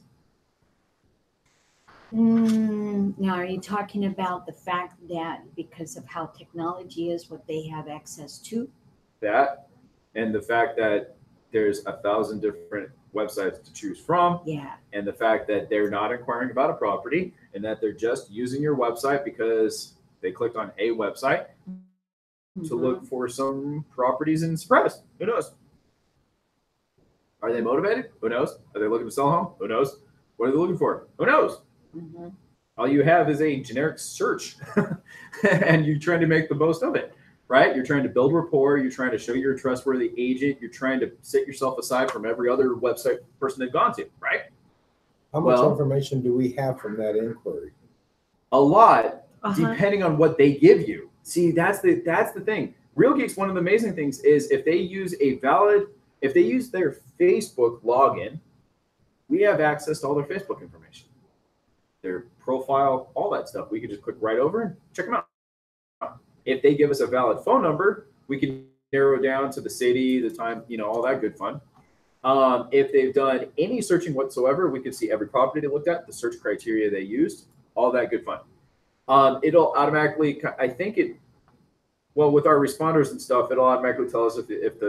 Now, are you talking about the fact that because of how technology is, what they have access to? That and the fact that there's 1,000 different websites to choose from, Yeah. and the fact that they're not inquiring about a property and that they're just using your website because they clicked on a website to look for some properties in Surprise. Who knows? Are they motivated? Who knows? Are they looking to sell a home? Who knows? What are they looking for? Who knows? Mm-hmm. All you have is a generic search and you're trying to make the most of it, right? You're trying to build rapport. You're trying to show you're a trustworthy agent. You're trying to set yourself aside from every other website person they've gone to, right? How much information do we have from that inquiry? A lot, depending on what they give you. See, that's the thing. Real Geeks, one of the amazing things is if they use their Facebook login, we have access to all their Facebook information, their profile, all that stuff. We can just click right over and check them out. If they give us a valid phone number, we can narrow down to the city, the time, all that good fun. If they've done any searching whatsoever, we can see every property they looked at, the search criteria they used, all that good fun. It'll automatically, with our responders and stuff, it'll automatically tell us if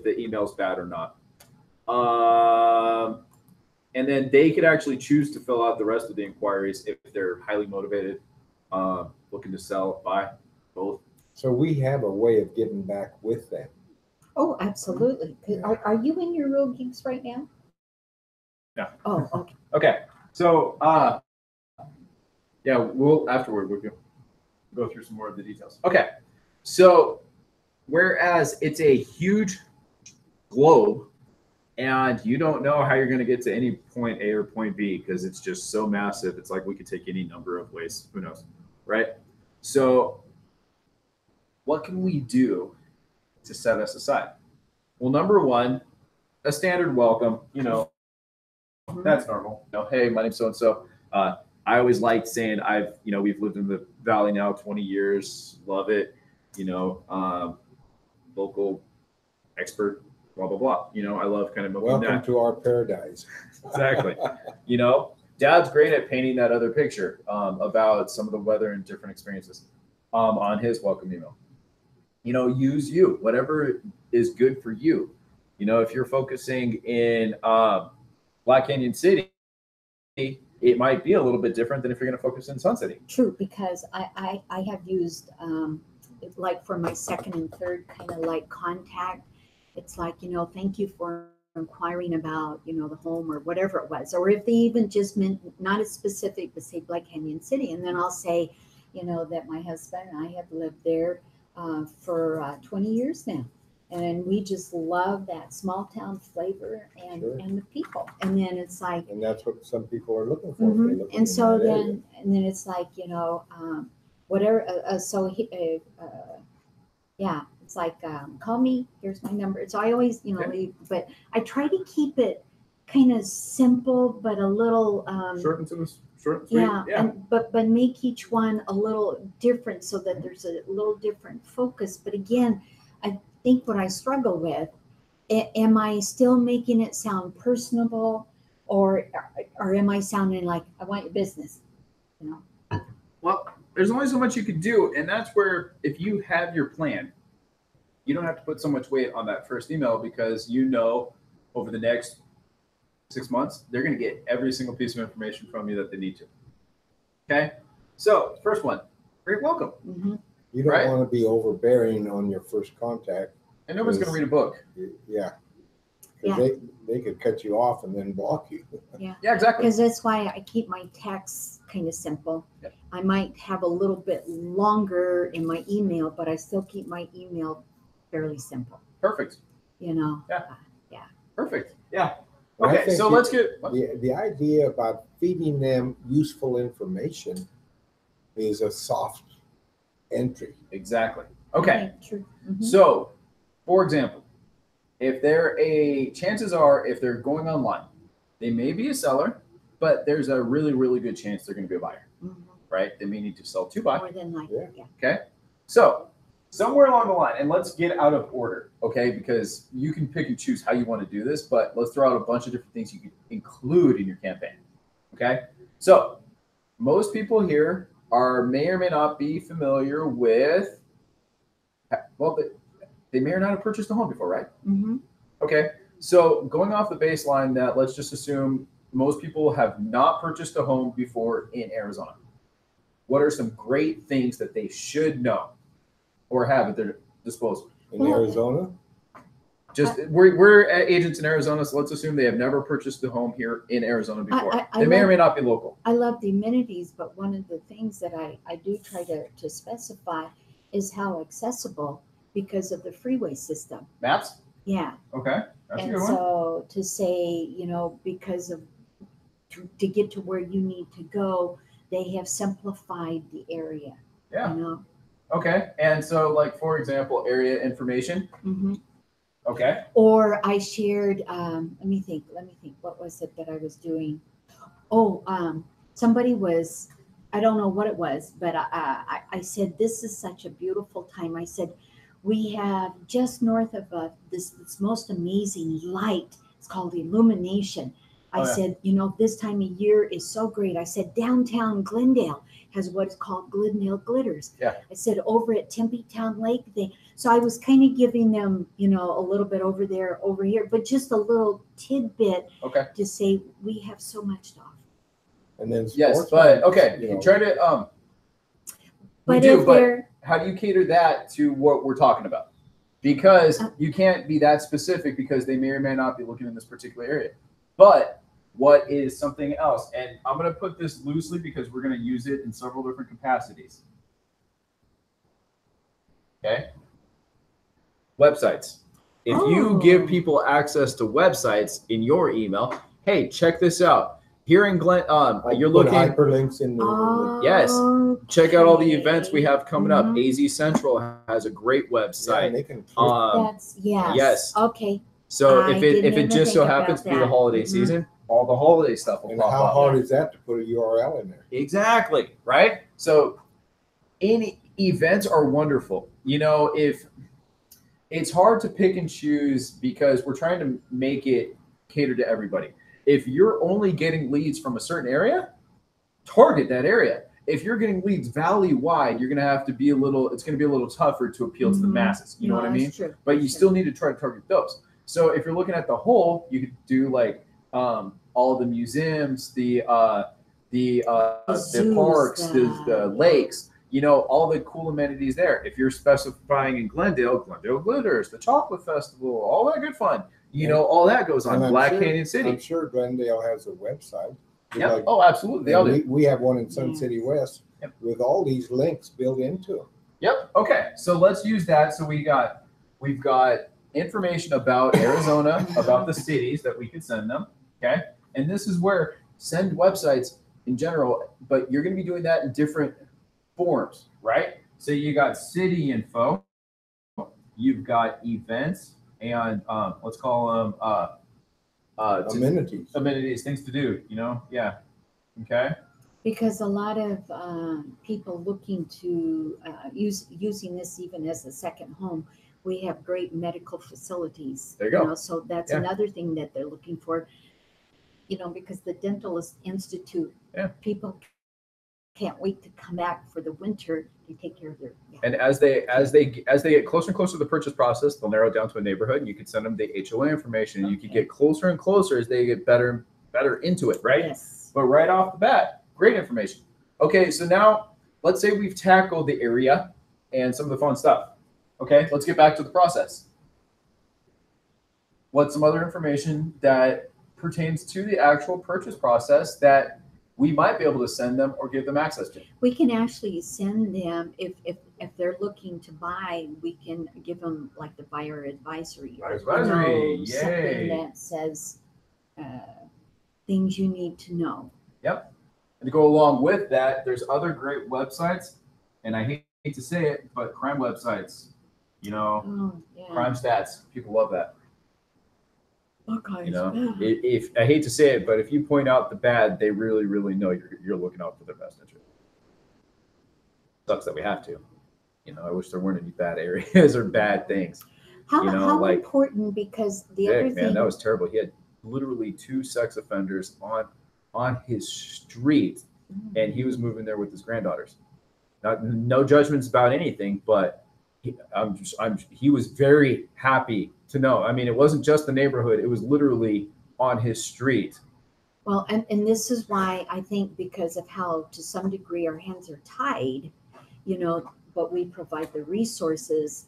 the email's bad or not. And then they could actually choose to fill out the rest of the inquiries if they're highly motivated, looking to sell, buy, both. So we have a way of getting back with them. Oh, absolutely. Are you in your Real Geeks right now? No. Oh, okay. Okay. So, afterward we'll go through some more of the details. Okay. So, whereas it's a huge globe and you don't know how you're going to get to any point A or point B because it's just so massive. It's like we could take any number of ways. Who knows? Right? So, what can we do to set us aside? Well, number one, a standard welcome, that's normal. Hey, my name's so-and-so. I always liked saying we've lived in the Valley now 20 years, love it, local expert, blah, blah, blah. I love kind of welcome to our paradise. Exactly. Dad's great at painting that other picture about some of the weather and different experiences on his welcome email. Use you, whatever is good for you. If you're focusing in Black Canyon City, it might be a little bit different than if you're going to focus in Sun City. True, because I have used like for my second and third kind of like contact, it's like, thank you for inquiring about, the home or whatever it was. Or if they even just meant not as specific, but say Black Canyon City. And then I'll say, that my husband and I have lived there for 20 years now. And we just love that small town flavor and the people. And then it's like, and that's what some people are looking for. Mm-hmm. And so then it's like, whatever. It's like, call me. Here's my number. So I always, but I try to keep it kind of simple, but a little short and sweet. Yeah. But make each one a little different so that there's a little different focus. But again, I think what I struggle with, am I still making it sound personable, or am I sounding like I want your business? Well, there's only so much you can do, and that's where if you have your plan, you don't have to put so much weight on that first email because over the next 6 months they're going to get every single piece of information from you that they need to. Okay, so first one, great welcome. Mm-hmm. You don't want to be overbearing on your first contact. And nobody's going to read a book. Yeah. Because they could cut you off and then block you. Yeah. Yeah, exactly. Because that's why I keep my texts kind of simple. Yep. I might have a little bit longer in my email, but I still keep my email fairly simple. Perfect. Yeah. Yeah. Perfect. Yeah. Well, okay, so let's get the idea about feeding them useful information is a soft entry. Exactly. Okay. True. Mm-hmm. So, for example, chances are if they're going online, they may be a seller, but there's a really, really good chance they're going to be a buyer. Mm-hmm. right? They may need to sell 2 by. More than likely, yeah. Okay. So somewhere along the line, and let's get out of order, okay? Because you can pick and choose how you want to do this, but let's throw out a bunch of different things you can include in your campaign. Okay. So most people here may or may not be familiar with, well, they may or not have purchased a home before, right? Mm-hmm. Okay. So going off the baseline that let's just assume most people have not purchased a home before in Arizona. What are some great things that they should know or have at their disposal? In Arizona? Just we're agents in Arizona, so let's assume they have never purchased a home here in Arizona before. They may or may not be local. I love the amenities, but one of the things that I do try to specify is how accessible because of the freeway system. Maps? Yeah. Okay. That's a And good one. so to say, because of to get to where you need to go, they have simplified the area. Yeah. You know? Okay. And so, like, for example, area information. Mm-hmm. Okay. Or I shared, let me think, what was it that I was doing? Oh, somebody was, I don't know what it was, but I said, this is such a beautiful time. I said, we have just north of this most amazing light. It's called illumination. I said, this time of year is so great. I said, downtown Glendale has what is called Glendale Glitters. Yeah. I said, over at Tempe Town Lake, so I was kind of giving them, a little bit over there, over here, but just a little tidbit to say we have so much to offer. And then yes, but try to but how do you cater that to what we're talking about? Because you can't be that specific because they may or may not be looking in this particular area. But what is something else? And I'm going to put this loosely because we're going to use it in several different capacities. Okay. Websites. If you give people access to websites in your email, hey, check this out. Here in Glen, you're looking hyperlinks in the yes. Check out all the events we have coming up. AZ Central has a great website. Yeah, they can that's yes. Yes. Okay. So if it just so happens to be the holiday season, all the holiday stuff will pop up. And how hard is that to put a URL in there? Exactly, right? So any events are wonderful. If it's hard to pick and choose because we're trying to make it cater to everybody. If you're only getting leads from a certain area, target that area. If you're getting leads valley-wide, you're going to have to be it's going to be a little tougher to appeal to the masses. You know what I mean? True. But you still need to try to target those. So if you're looking at the whole, you could do like all the museums, the parks, the lakes, all the cool amenities there. If you're specifying in Glendale Glitters, the Chocolate Festival, all that good fun. All that goes on. Black Canyon City. I'm sure Glendale has a website. Yeah. Like, absolutely. They all do. We have one in Sun City West with all these links built into them. Yep. Okay. So let's use that. So we've got information about Arizona, about the cities that we could send them. Okay. And this is where send websites in general, but you're going to be doing that in different forms, right? So you got city info, you've got events, and let's call them amenities, things to do. Yeah. Okay. Because a lot of people looking to using this even as a second home, we have great medical facilities. There you go. So that's another thing that they're looking for. Because the Dentalist Institute, people can't wait to come back for the winter to take care of their. And as they get closer and closer to the purchase process, they'll narrow it down to a neighborhood, and you can send them the HOA information. And you can get closer and closer as they get better and better into it, right? Yes. But right off the bat, great information. Okay, so now let's say we've tackled the area and some of the fun stuff. Okay, let's get back to the process. What's some other information that pertains to the actual purchase process that we might be able to send them or give them access to? We can actually send them if they're looking to buy. We can give them like the buyer advisory, yay! Something that says things you need to know. Yep. And to go along with that, there's other great websites, and I hate to say it, but crime websites. Crime stats. People love that. Okay. If I hate to say it, but if you point out the bad, they really, really know you're looking out for their best interest. sucks that we have to. You know, I wish there weren't any bad areas or bad things. How, You know, how like important, because the other Vic, man, thing, that was terrible. He had literally 2 sex offenders on his street, and he was moving there with his granddaughters. Not, no judgments about anything, but he was very happy to know. I mean, it wasn't just the neighborhood; it was literally on his street. well, and this is why I think, because of how to some degree our hands are tied, you know, but we provide the resources,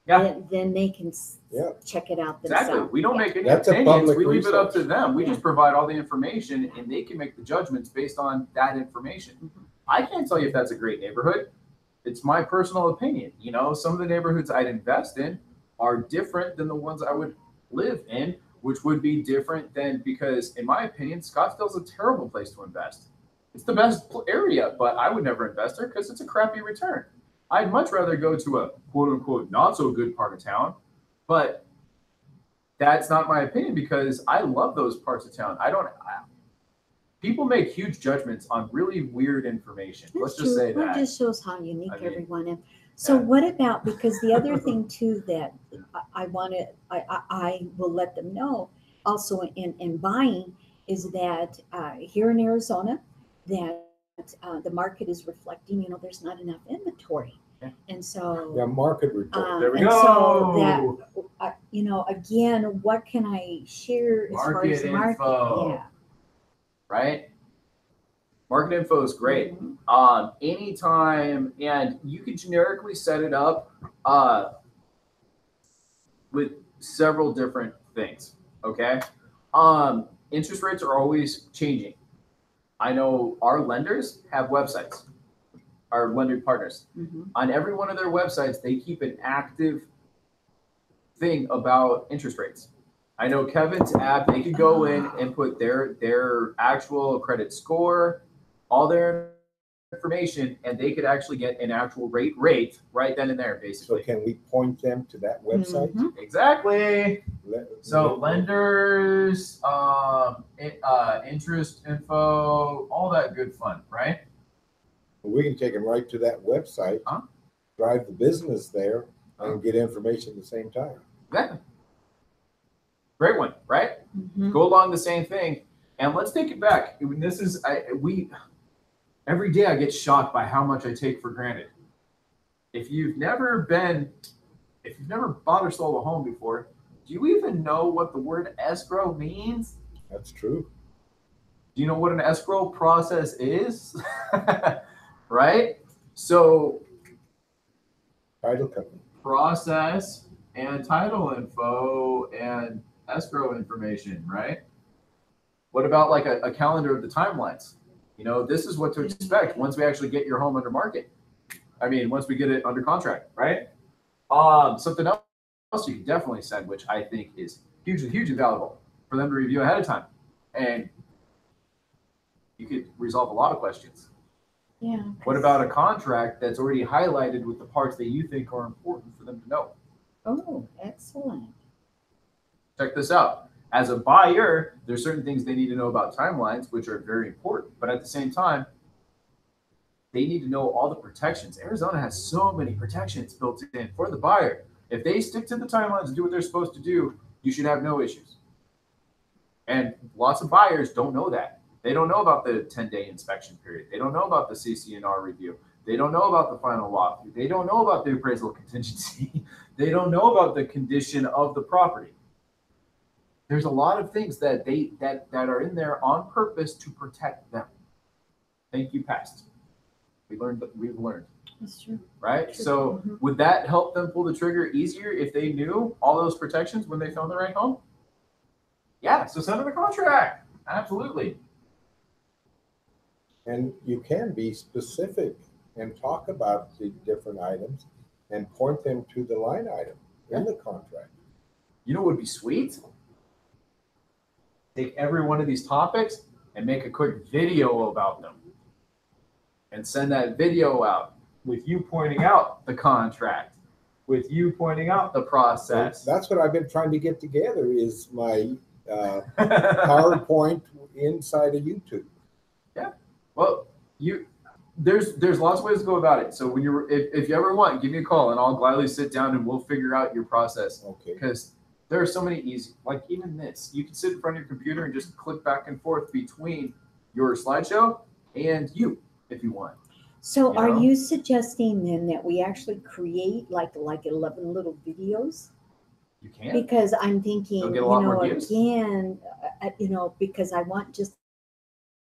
Yeah. then they can Yeah. check it out Exactly. themselves. We don't make any That's a opinions. public We leave it up to resource. them. We Yeah. just provide all the information, and they can make the judgments based on that information. Mhm. I can't tell you if that's a great neighborhood. It's my personal opinion. You know, some of the neighborhoods I'd invest in are different than the ones I would live in, which would be different than, because in my opinion, Scottsdale's a terrible place to invest. It's the best area, but I would never invest there because it's a crappy return. I'd much rather go to a quote unquote not so good part of town, but that's not my opinion because I love those parts of town. People make huge judgments on really weird information. Let's just say Well, it that. just shows how unique I mean, everyone is. So yeah. what about, because the other thing too that I will let them know also in buying is that here in Arizona, that the market is reflecting, you know, there's not enough inventory. Yeah. And so, Yeah, market report. There we and go. so that, you know, again, what can I share as far as Market market? info. Yeah. Right? Market info is great. Mhm. Anytime, and you can generically set it up with several different things. Okay. Interest rates are always changing. I know our lenders have websites, our lender partners. Mhm. On every one of their websites, they keep an active thing about interest rates. I know Kevin's app, they could go in and put their actual credit score, all their information, and they could actually get an actual rate right then and there, So basically. can we point them to that website? Mhm. Exactly. So Let- lenders, interest info, all that good fun, right? We can take them right to that website, Huh? drive the business there, Huh? and get information at the same time. Exactly. Great one, right? Mhm. Go along the same thing, and let's take it back. This is every day I get shocked by how much I take for granted. If you've never bought or sold a home before, do you even know what the word escrow means? That's true. Do you know what an escrow process is? Right? So Title company. process and title info and escrow information, right? What about like a calendar of the timelines? You know, this is what to expect once we actually get your home under market. I mean, once we get it under contract, right? Something else you can definitely send, which I think is hugely valuable for them to review ahead of time. And you could resolve a lot of questions. Yeah. What about a contract that's already highlighted with the parts that you think are important for them to know? Oh, excellent. Check this out. As a buyer, there's certain things they need to know about timelines, which are very important. But at the same time, they need to know all the protections. Arizona has so many protections built in for the buyer. If they stick to the timelines and do what they're supposed to do, you should have no issues. And lots of buyers don't know that. They don't know about the 10-day inspection period. They don't know about the CC&R review. They don't know about the final walkthrough. They don't know about the appraisal contingency. They don't know about the condition of the property. There's a lot of things that are in there on purpose to protect them. Thank you, past. We've learned. That's true. Right? True. So Mhm. would that help them pull the trigger easier if they knew all those protections when they found the right home? Yeah, so send them a contract. Absolutely. And you can be specific and talk about the different items and point them to the line item in the contract. You know what would be sweet? Take every one of these topics and make a quick video about them. And send that video out with you pointing out the contract, with you pointing out the process. That's what I've been trying to get together is my PowerPoint inside of YouTube. Well, you there's lots of ways to go about it. So when if you ever want, give me a call and I'll gladly sit down and we'll figure out your process. Okay. Because there are so many easy, like even this, you can sit in front of your computer and just click back and forth between your slideshow and you if you want. So You are know? you suggesting then that we actually create like 11 little videos? You can. Because I'm thinking, They'll you get a lot know, more views. again, you know, because I want just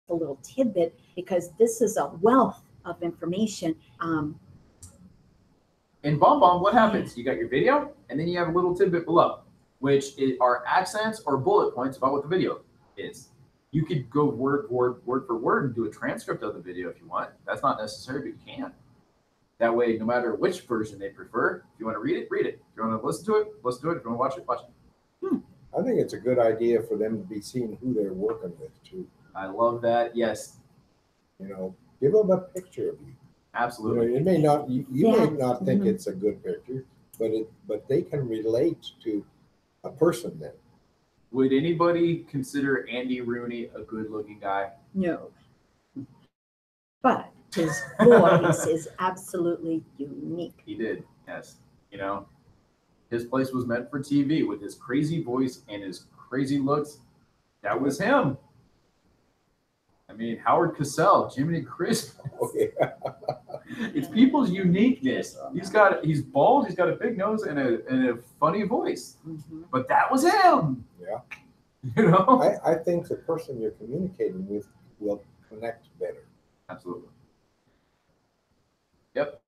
a little tidbit, because this is a wealth of information. In BombBomb, what happens? You got your video, and then you have a little tidbit below, which are accents or bullet points about what the video is. You could go word for word and do a transcript of the video if you want. That's not necessary, but you can. That way, no matter which version they prefer, if you want to read it, read it. If you want to listen to it, listen to it. If you want to watch it, watch it. I think it's a good idea for them to be seeing who they're working with too. I love that. Yes, You know, give them a picture of you. You know, absolutely. it may not you Yeah. may not think Mhm. it's a good picture, but they can relate to a person then. Would anybody consider Andy Rooney a good-looking guy? No. But his voice is absolutely unique. He did, yes. You know, his place was meant for TV with his crazy voice and his crazy looks. That was him. I mean, Howard Cosell, Jiminy Chris. Okay. It's people's uniqueness. He's bald, he's got a big nose and a funny voice. Mhm. But that was him. Yeah. You know? I think the person you're communicating with will connect better, Absolutely. Yep.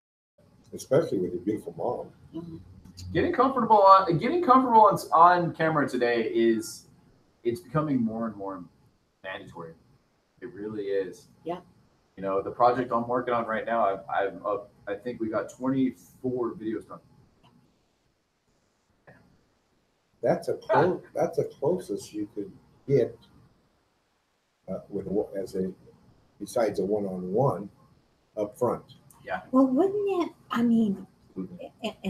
especially with your beautiful mom. Mhm. Getting comfortable on camera today it's becoming more and more mandatory. It really is. Yeah. You know, the project I'm working on right now, I'm up. I think we got 24 videos done. That's the closest you could get besides a one-on-one up front. Well, wouldn't it, I mean, and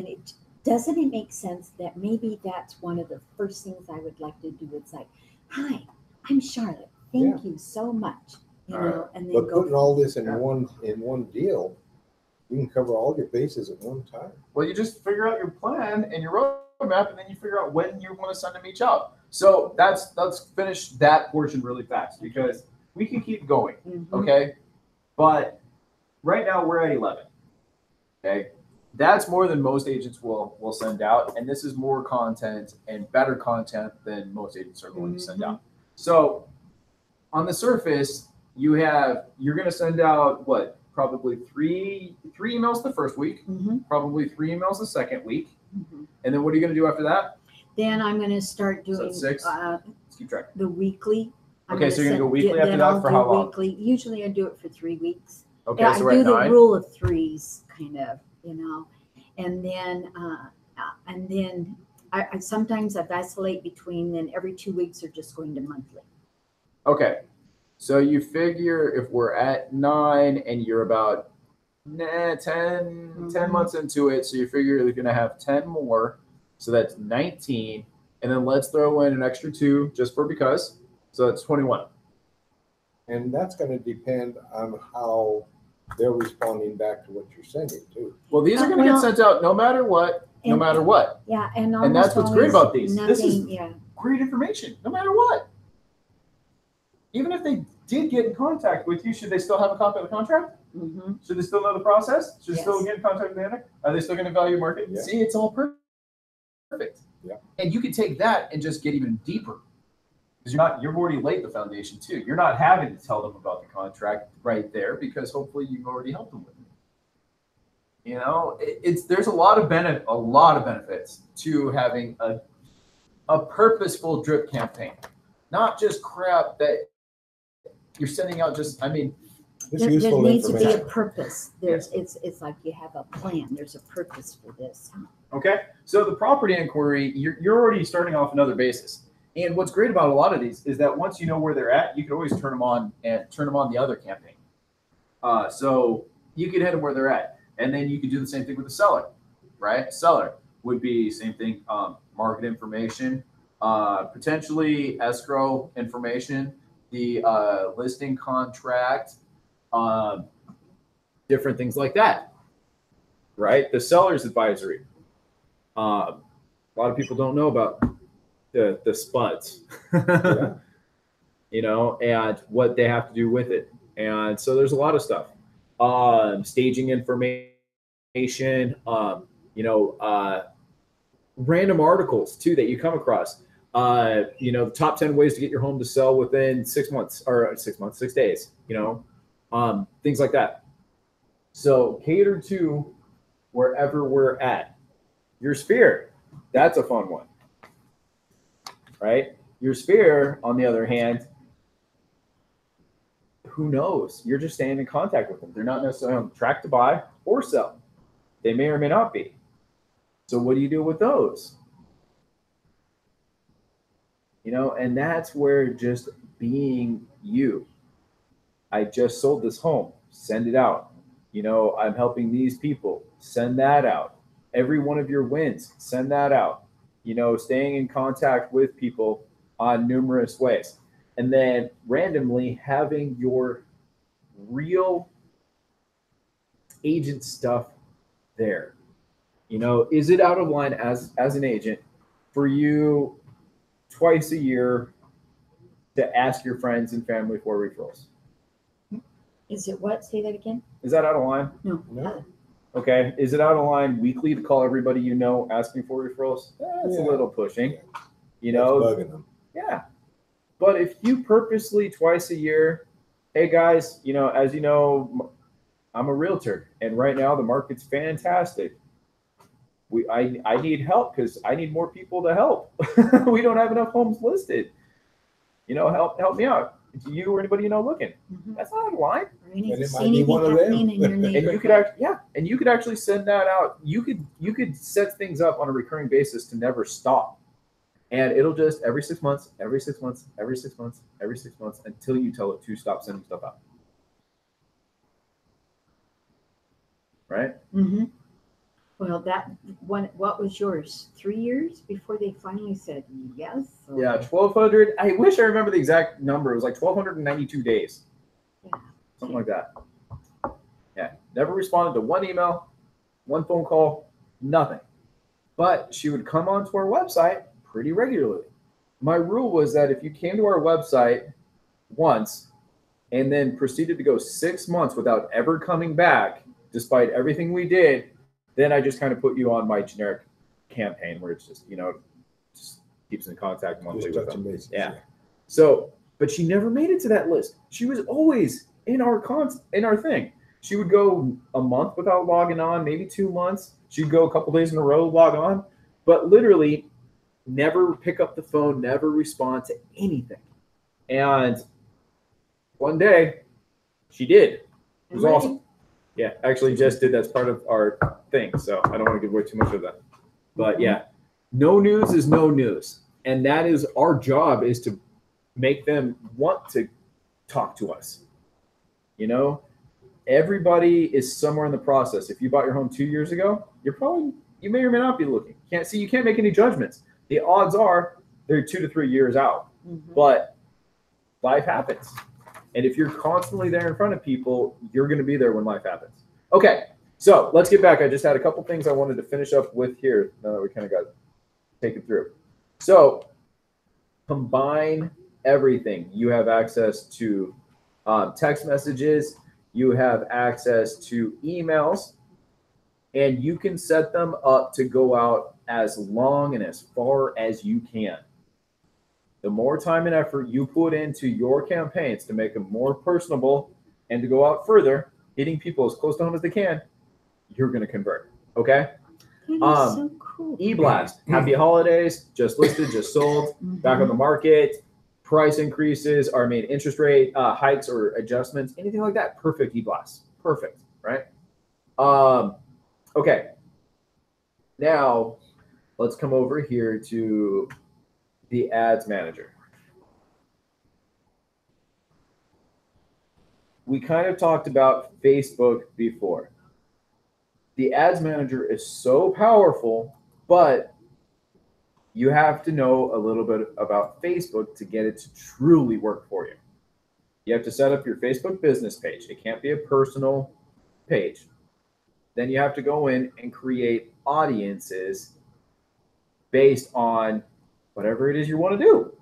it doesn't it make sense that maybe that's one of the first things I would like to do? It's like, hi, I'm Charlotte. Thank you so much. You All know, and then But go. putting all this in Yeah. one deal, you can cover all your bases at one time. Well, you just figure out your plan and your roadmap, and then you figure out when you want to send them each out. So let's finish that portion really fast because we can keep going. Mhm. Okay. But right now we're at 11. Okay. That's more than most agents will send out. And this is more content and better content than most agents are going to send out. So on the surface, you're going to send out what? Probably three emails the first week, Mhm. probably 3 emails the second week. Mhm. And then what are you going to do after that? Then I'm going to start So doing 6? Let's keep track. the weekly. I'm Okay, gonna so you're gonna go send- weekly after then that I'll for do how long? Weekly. Usually I do it for 3 weeks. Okay, Yeah, so I we're do at the 9. rule of threes, kind of, you know, and then I sometimes I vacillate between then every 2 weeks or just going to monthly. Okay. So you figure if we're at 9 and you're about 10 Mhm. months into it, so you figure you're going to have 10 more. So that's 19. And then let's throw in an extra 2 just for because. So that's 21. And that's going to depend on how they're responding back to what you're sending too. Well, these are going to Well, get sent out no matter what, no and- matter what. Yeah, and that's almost what's great always about these. Nothing, This is- yeah. Great information, no matter what. Even if they did get in contact with you, should they still have a copy of the contract? Hmm. Should they still know the process? Should they still Yes. get in contact with the owner? Are they still going to value market? Yeah. See, it's all perfect. Yeah. And you can take that and just get even deeper. Because you've already laid the foundation too. You're not having to tell them about the contract right there because hopefully you've already helped them with it. You know, there's a lot of benefits to having a purposeful drip campaign, not just crap that you're sending out. Just, I mean, It's There useful needs to be a information. purpose. It's like you have a plan. There's a purpose for this. okay. So the property inquiry, you're already starting off another basis. And what's great about a lot of these is that once you know where they're at, you can always turn them on the other campaign. So you can hit them where they're at, and then you can do the same thing with the seller, right? Seller would be same thing, market information, potentially escrow information, the listing contract, different things like that, right? The seller's advisory. A lot of people don't know about the spuds, Yeah. you know, and what they have to do with it. And so there's a lot of stuff. Staging information, you know, random articles too that you come across. You know, the top 10 ways to get your home to sell within 6 months or 6 months, 6 days, you know, things like that. So cater to wherever we're at. Your sphere, that's a fun one, right? Your sphere, on the other hand, who knows? You're just staying in contact with them. They're not necessarily on track to buy or sell. They may or may not be. So what do you do with those? You know, and that's where just being you. I just sold this home. Send it out. You know, I'm helping these people. Send that out. Every one of your wins, send that out. You know, staying in contact with people on numerous ways. And then randomly having your real agent stuff there. You know, is it out of line as an agent for you twice a year to ask your friends and family for referrals? Is it what? Say that again. Is that out of line? No. Okay. Is it out of line weekly to call everybody you know asking for referrals? That's a Yeah. little pushing. Yeah. You That's know, bugging them. yeah. But if you purposely twice a year, hey guys, you know, as you know, I'm a realtor, and right now the market's fantastic. I need help because I need more people to help. We don't have enough homes listed. You know, help me out. Do you or anybody you know looking? Mhm. That's not out of line. Or any, And it see might be one anything of them. happening in your And neighborhood. you could actually send that out. You could set things up on a recurring basis to never stop. And it'll just every 6 months, every 6 months, every 6 months, every 6 months until you tell it to stop sending stuff out. Right? Mm-hmm. Well, that one. What was yours? 3 years before they finally said yes. Or- Yeah, 1,200. I wish I remember the exact number. It was like 1,292 days. Yeah. Something like that. Yeah. Never responded to one email, one phone call, nothing. But she would come onto our website pretty regularly. My rule was that if you came to our website once and then proceeded to go 6 months without ever coming back, despite everything we did, then I just kind of put you on my generic campaign where it's just, you know, just keeps in contact monthly Just with touching them. bases. Yeah. So, but she never made it to that list. She was always in our thing. She would go a month without logging on, maybe 2 months. She'd go a couple days in a row, log on, but literally never pick up the phone, never respond to anything. And one day she did. It was Right. awesome. Yeah, actually just did. That's part of our thing. So I don't want to give away too much of that. But yeah, no news is no news. And that is our job, is to make them want to talk to us. You know, everybody is somewhere in the process. If you bought your home 2 years ago, you may or may not be looking. You can't make any judgments. The odds are they're 2 to 3 years out. Mhm. But life happens. And if you're constantly there in front of people, you're going to be there when life happens. Okay, so let's get back. I just had a couple things I wanted to finish up with here now that we kind of got taken through. So combine everything. You have access to text messages. You have access to emails. And you can set them up to go out as long and as far as you can. The more time and effort you put into your campaigns to make them more personable and to go out further, hitting people as close to home as they can, you're going to convert. Okay? That is so cool. E-Blast, happy holidays, just listed, just sold, back on the market, price increases, or interest rate hikes or adjustments, anything like that. Perfect E-Blast. Perfect, right? Okay. Now, let's come over here to the ads manager. We kind of talked about Facebook before. The ads manager is so powerful, but you have to know a little bit about Facebook to get it to truly work for you. You have to set up your Facebook business page. It can't be a personal page. Then you have to go in and create audiences based on whatever it is you want to do.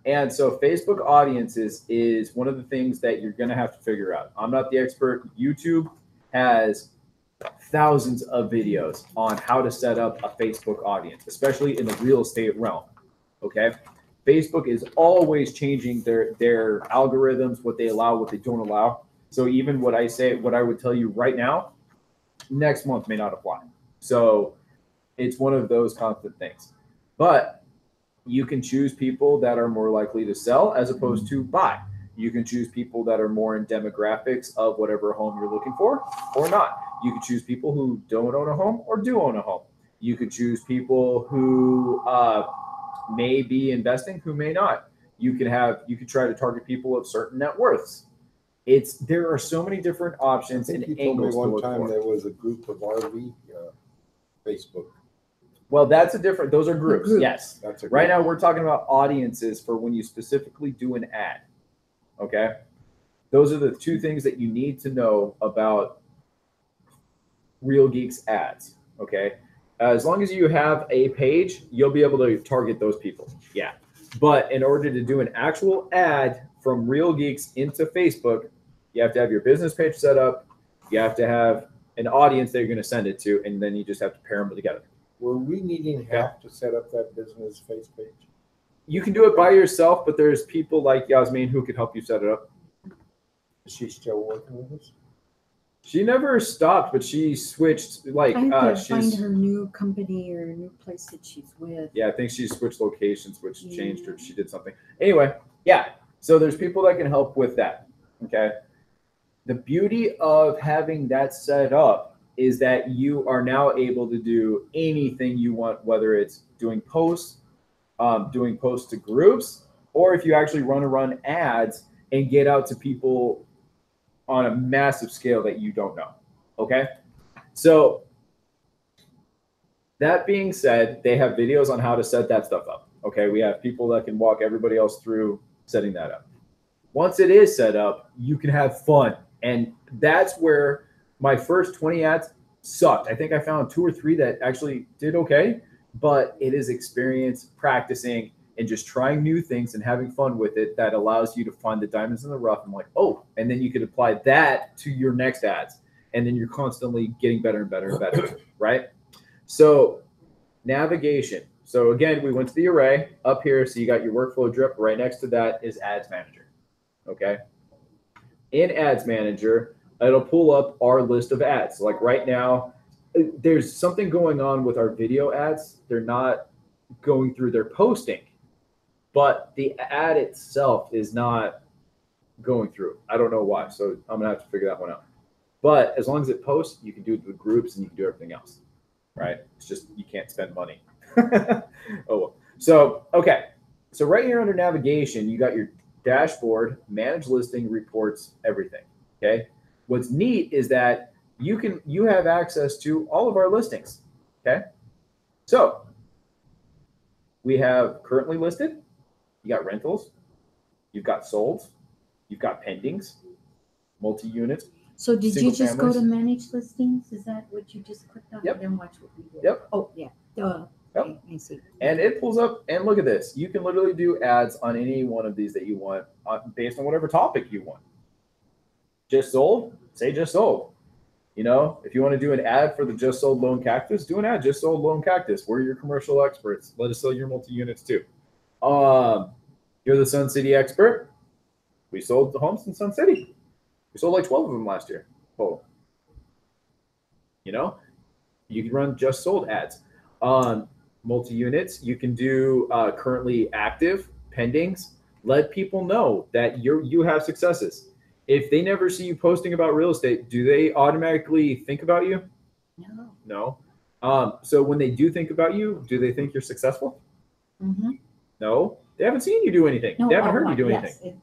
And so Facebook audiences is one of the things that you're going to have to figure out. I'm not the expert. YouTube has thousands of videos on how to set up a Facebook audience, especially in the real estate realm. Okay. Facebook is always changing their algorithms, what they allow, what they don't allow. So even what I say, what I would tell you right now, next month may not apply. So it's one of those constant things. But you can choose people that are more likely to sell as opposed to buy. You can choose people that are more in demographics of whatever home you're looking for or not. You can choose people who don't own a home or do own a home. You could choose people who may be investing, who may not. You could try to target people of certain net worths. There are so many different options and angles to look for. One time there was a group of RV Facebook. Well, those are groups. Yes. That's a group. Right now we're talking about audiences for when you specifically do an ad. Okay. Those are the two things that you need to know about Real Geeks ads. Okay. As long as you have a page, you'll be able to target those people. Yeah. But in order to do an actual ad from Real Geeks into Facebook, you have to have your business page set up. You have to have an audience that you're going to send it to, and then you just have to pair them together. Were we needing help to set up that business face page? You can do it by yourself, but there's people like Yasmin who could help you set it up. Is she still working with us? She never stopped, but she switched. I have to find her new company or new place that she's with. Yeah, I think she switched locations, which changed her. She did something. Anyway, yeah. So there's people that can help with that. Okay. The beauty of having that set up is that you are now able to do anything you want, whether it's doing posts to groups, or if you actually run ads and get out to people on a massive scale that you don't know. Okay. So that being said, they have videos on how to set that stuff up. Okay. We have people that can walk everybody else through setting that up. Once it is set up, you can have fun. And that's where my first 20 ads sucked. I think I found 2 or 3 that actually did okay, but it is experience, practicing, and just trying new things and having fun with it that allows you to find the diamonds in the rough. I'm like, oh, and then you could apply that to your next ads. And then you're constantly getting better and better and better, right? So navigation. So again, we went to the array up here. So you got your workflow drip. Right next to that is Ads Manager, okay? In Ads Manager, it'll pull up our list of ads. So like right now, there's something going on with our video ads. They're not going through their posting, but the ad itself is not going through. I don't know why. So I'm gonna have to figure that one out. But as long as it posts, you can do it with groups and you can do everything else, right? It's just you can't spend money. Oh well. So okay. So right here under navigation, you got your dashboard, manage listing, reports, everything. Okay. What's neat is that you have access to all of our listings. Okay. So we have currently listed, you got rentals, you've got solds, you've got pendings, multi-units. So did you just go to manage listings? Is that what you just clicked on? Yep. Then watch what we did. Yep. Oh yeah. Yep. Okay, I see. And it pulls up, and look at this. You can literally do ads on any one of these that you want based on whatever topic you want. Just sold, say just sold. You know, if you want to do an ad for the just sold loan cactus, do an ad, just sold loan cactus. We're your commercial experts. Let us sell your multi-units too. You're the Sun City expert. We sold the homes in Sun City. We sold like 12 of them last year total. You know, you can run just sold ads. Multi-units, you can do currently active, pendings. Let people know that you have successes. If they never see you posting about real estate, do they automatically think about you? No. No. So when they do think about you, do they think you're successful? Mm-hmm. No. They haven't seen you do anything. No, they haven't heard you do anything.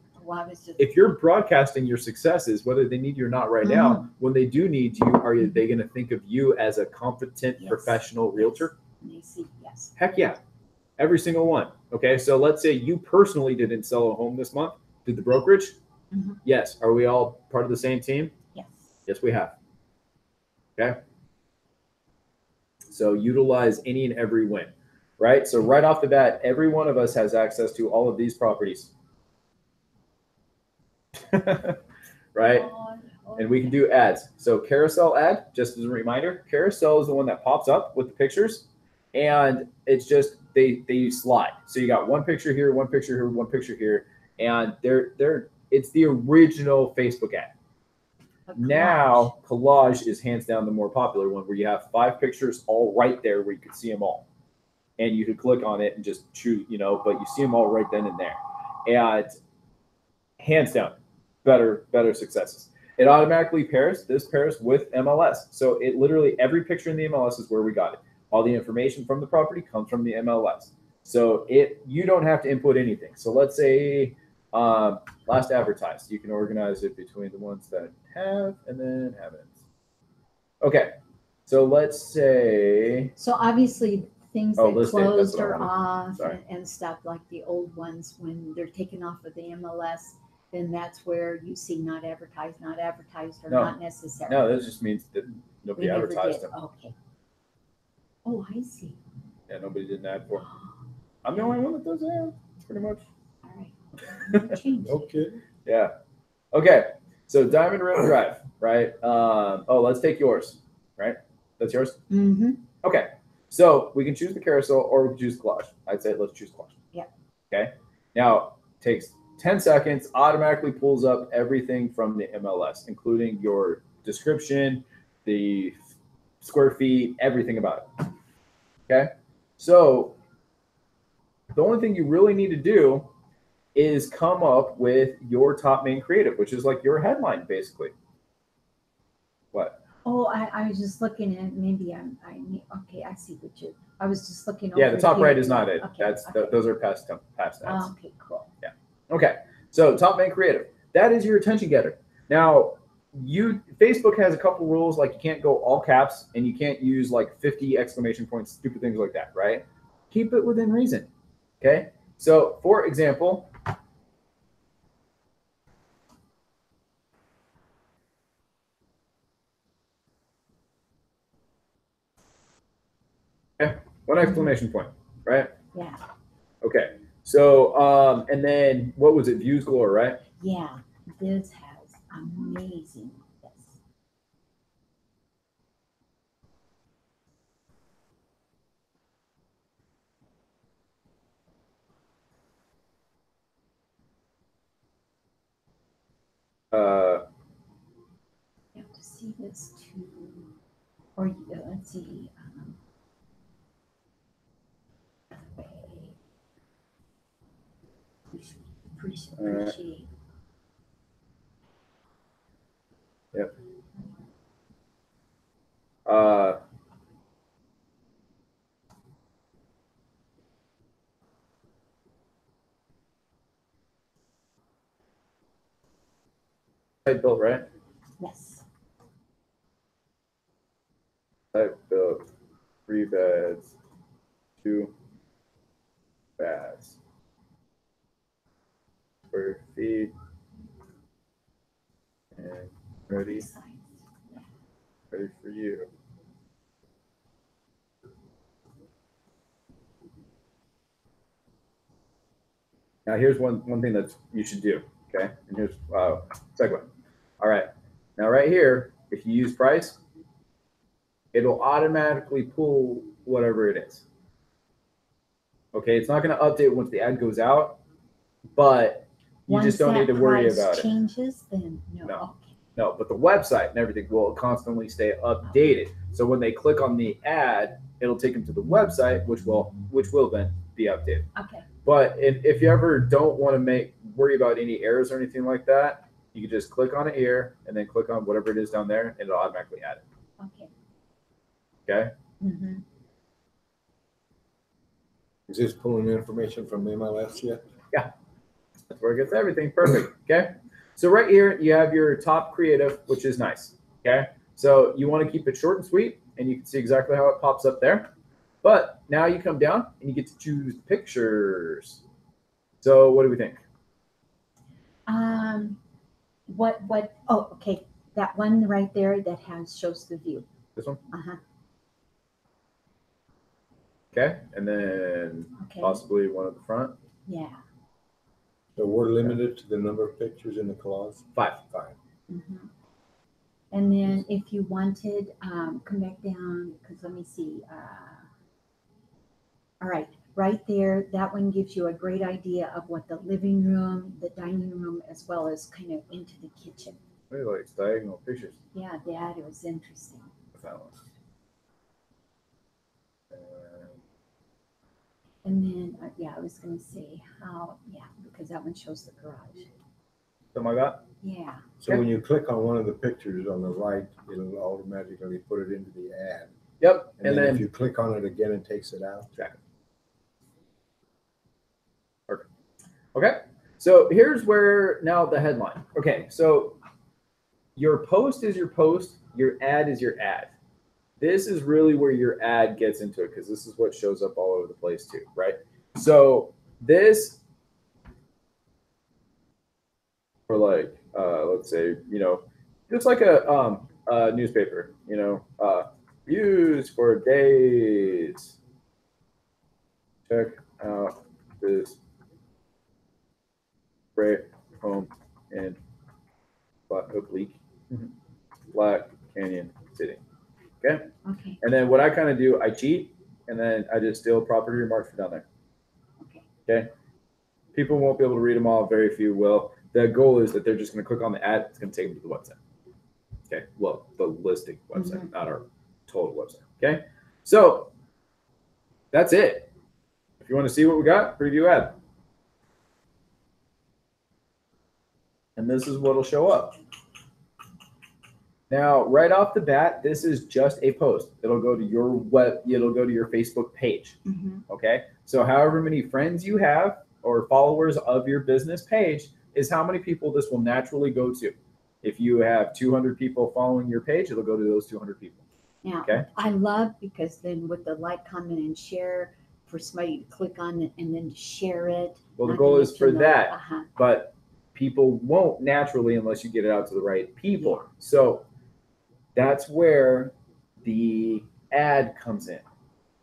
Just... If you're broadcasting your successes, whether they need you or not right now, when they do need you, are they going to think of you as a competent professional realtor? They see, yes. Heck yeah. Every single one. Okay. So let's say you personally didn't sell a home this month. Did the brokerage? Mm-hmm. Yes. Are we all part of the same team? Yes. Yes, we have. Okay. So utilize any and every win, right? So right off the bat, every one of us has access to all of these properties, right? And we can do ads. So carousel ad, just as a reminder, carousel is the one that pops up with the pictures, and it's just they slide. So you got one picture here, one picture here, one picture here, and it's the original Facebook ad. Now collage is hands down the more popular one, where you have 5 pictures all right there where you can see them all, and you could click on it and just choose, but you see them all right then and there, and hands down better successes. It automatically pairs with MLS. So it literally, every picture in the MLS is where we got it. All the information from the property comes from the MLS. So you don't have to input anything. So let's say last advertised, you can organize it between the ones that have and then haven't. Okay, so let's say. So obviously things that closed are or off and stuff, like the old ones, when they're taken off of the MLS, then that's where you see not advertised, or not necessary. No, that just means that nobody advertised them. Okay. Oh, I see. Yeah, nobody did an ad for. I'm the only one that does that, pretty much. All right. Okay. Yeah. Okay. So Diamond Rim Drive, right? Let's take yours, right? That's yours? Mm-hmm. Okay. So we can choose the carousel or we can choose collage. I'd say let's choose collage. Yeah. Okay. Now, takes 10 seconds, automatically pulls up everything from the MLS, including your description, the square feet, everything about it. Okay. So the only thing you really need to do is come up with your top main creative, which is like your headline, basically. What? Oh, I was just looking at, maybe okay, I see what you. I was just looking. Yeah, the top here. right is not it. Okay, Those are past ads. Okay, cool. Yeah. Okay. So top main creative, that is your attention getter. Now, Facebook has a couple rules, like you can't go all caps and you can't use like 50 exclamation points, stupid things like that, right? Keep it within reason. Okay. So for example, one exclamation point, right? Yeah. Okay. So, and then what was it? Views galore, right? Yeah. This has amazing. You have to see this too, or let's see. Appreciate. Yep. Site built, right? Yes. Site built, 3 beds, 2 baths. Square feet. And ready for you. Now here's one thing that you should do, okay? And here's segue. All right. Now right here, if you use price, it'll automatically pull whatever it is. Okay, it's not going to update once the ad goes out, but you just don't need to worry about it. Changes, then no. No. Okay. No, but the website and everything will constantly stay updated. So when they click on the ad, it'll take them to the website, which will then be updated. Okay. But if you ever don't want to worry about any errors or anything like that, you can just click on it here and then click on whatever it is down there, and it'll automatically add it. Okay. Okay. Mm-hmm. Is this pulling information from MLS yet? Yeah, that's where it gets everything perfect. Okay. So right here, you have your top creative, which is nice. Okay. So you want to keep it short and sweet, and you can see exactly how it pops up there. But now you come down and you get to choose pictures. So what do we think? Oh, okay. That one right there that shows the view. This one? Uh-huh. Okay. And then Okay. possibly one at the front. Yeah. So we're limited to the number of pictures in the collage? 5. Mm-hmm. And then if you wanted, come back down, because let me see. All right, right there, that one gives you a great idea of what the living room, the dining room, as well as kind of into the kitchen. Maybe like diagonal pictures. Yeah, that was interesting. With that one. And then, yeah, I was going to say how, yeah, because that one shows the garage. Something like that? Yeah. So when you click on one of the pictures on the right, it'll automatically put it into the ad. Yep. And then if you click on it again, it takes it out. Exactly. Okay. So here's where now the headline. Okay. So your post is your post. Your ad is your ad. This is really where your ad gets into it because this is what shows up all over the place too, right? So this, for like, let's say, just like a newspaper, views for days. Check out this great home in Black Canyon City. Okay. Okay. And then what I kind of do, I cheat, and then I just steal property remarks from down there. Okay. Okay. People won't be able to read them all. Very few will. The goal is that they're just going to click on the ad. It's going to take them to the website. Okay. Well, the listing website, not our total website. Okay. So that's it. If you want to see what we got, preview ad. And this is what will show up. Now, right off the bat, this is just a post. It'll go to your it'll go to your Facebook page. Okay. So however many friends you have or followers of your business page is how many people this will naturally go to. If you have 200 people following your page, it'll go to those 200 people. Now, okay. I love because then with the like, comment, and share, for somebody to click on it and then to share it. Well, the goal is for that, but people won't naturally unless you get it out to the right people. Yeah. So that's where the ad comes in.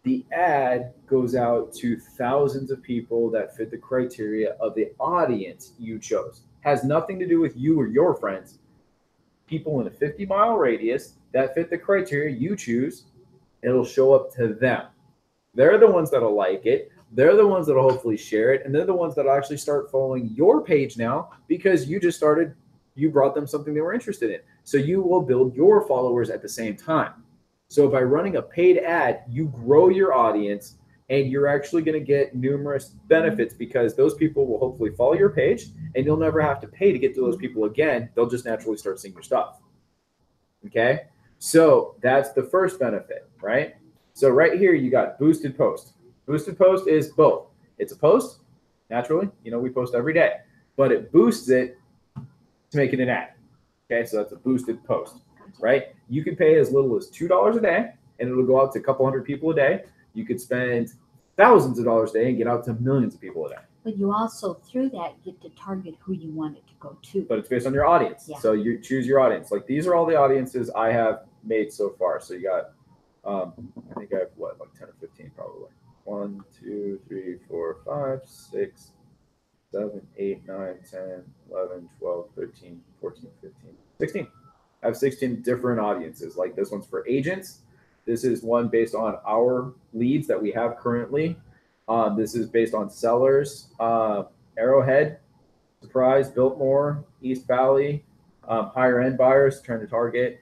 The ad goes out to thousands of people that fit the criteria of the audience you chose. Has nothing to do with you or your friends. People in a 50-mile radius that fit the criteria you choose, it'll show up to them. They're the ones that'll like it. They're the ones that'll hopefully share it. And they're the ones that'll actually start following your page now because you brought them something they were interested in. So you will build your followers at the same time. So by running a paid ad, you grow your audience and you're actually going to get numerous benefits because those people will hopefully follow your page and you'll never have to pay to get to those people again. They'll just naturally start seeing your stuff. Okay. So that's the first benefit, right? So right here, you got boosted post. Boosted post is both. It's a post, naturally, we post every day, but it boosts it to make it an ad. Okay, so that's a boosted post, right? You can pay as little as $2 a day, and it'll go out to a couple hundred people a day. You could spend thousands of dollars a day and get out to millions of people a day. But you also, through that, get to target who you want it to go to. But it's based on your audience. Yeah. So you choose your audience. Like these are all the audiences I have made so far. So you got, I think I have like 10 or 15 probably. 1, 2, 3, 4, 5, 6, 7, 8, 9, 10, 11, 12, 13, 14, 15, 16. I have 16 different audiences. Like this one's for agents. This is one based on our leads that we have currently. This is based on sellers, Arrowhead, Surprise, Biltmore, East Valley, higher end buyers trying to target,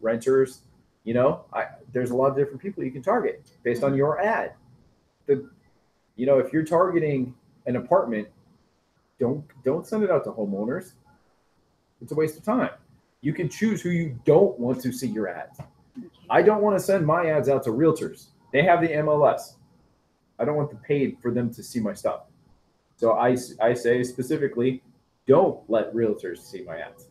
renters. There's a lot of different people you can target based on your ad. If you're targeting an apartment, don't send it out to homeowners. It's a waste of time. You can choose who you don't want to see your ads. I don't want to send my ads out to realtors. They have the MLS. I don't want to pay for them to see my stuff. So I say specifically, don't let realtors see my ads.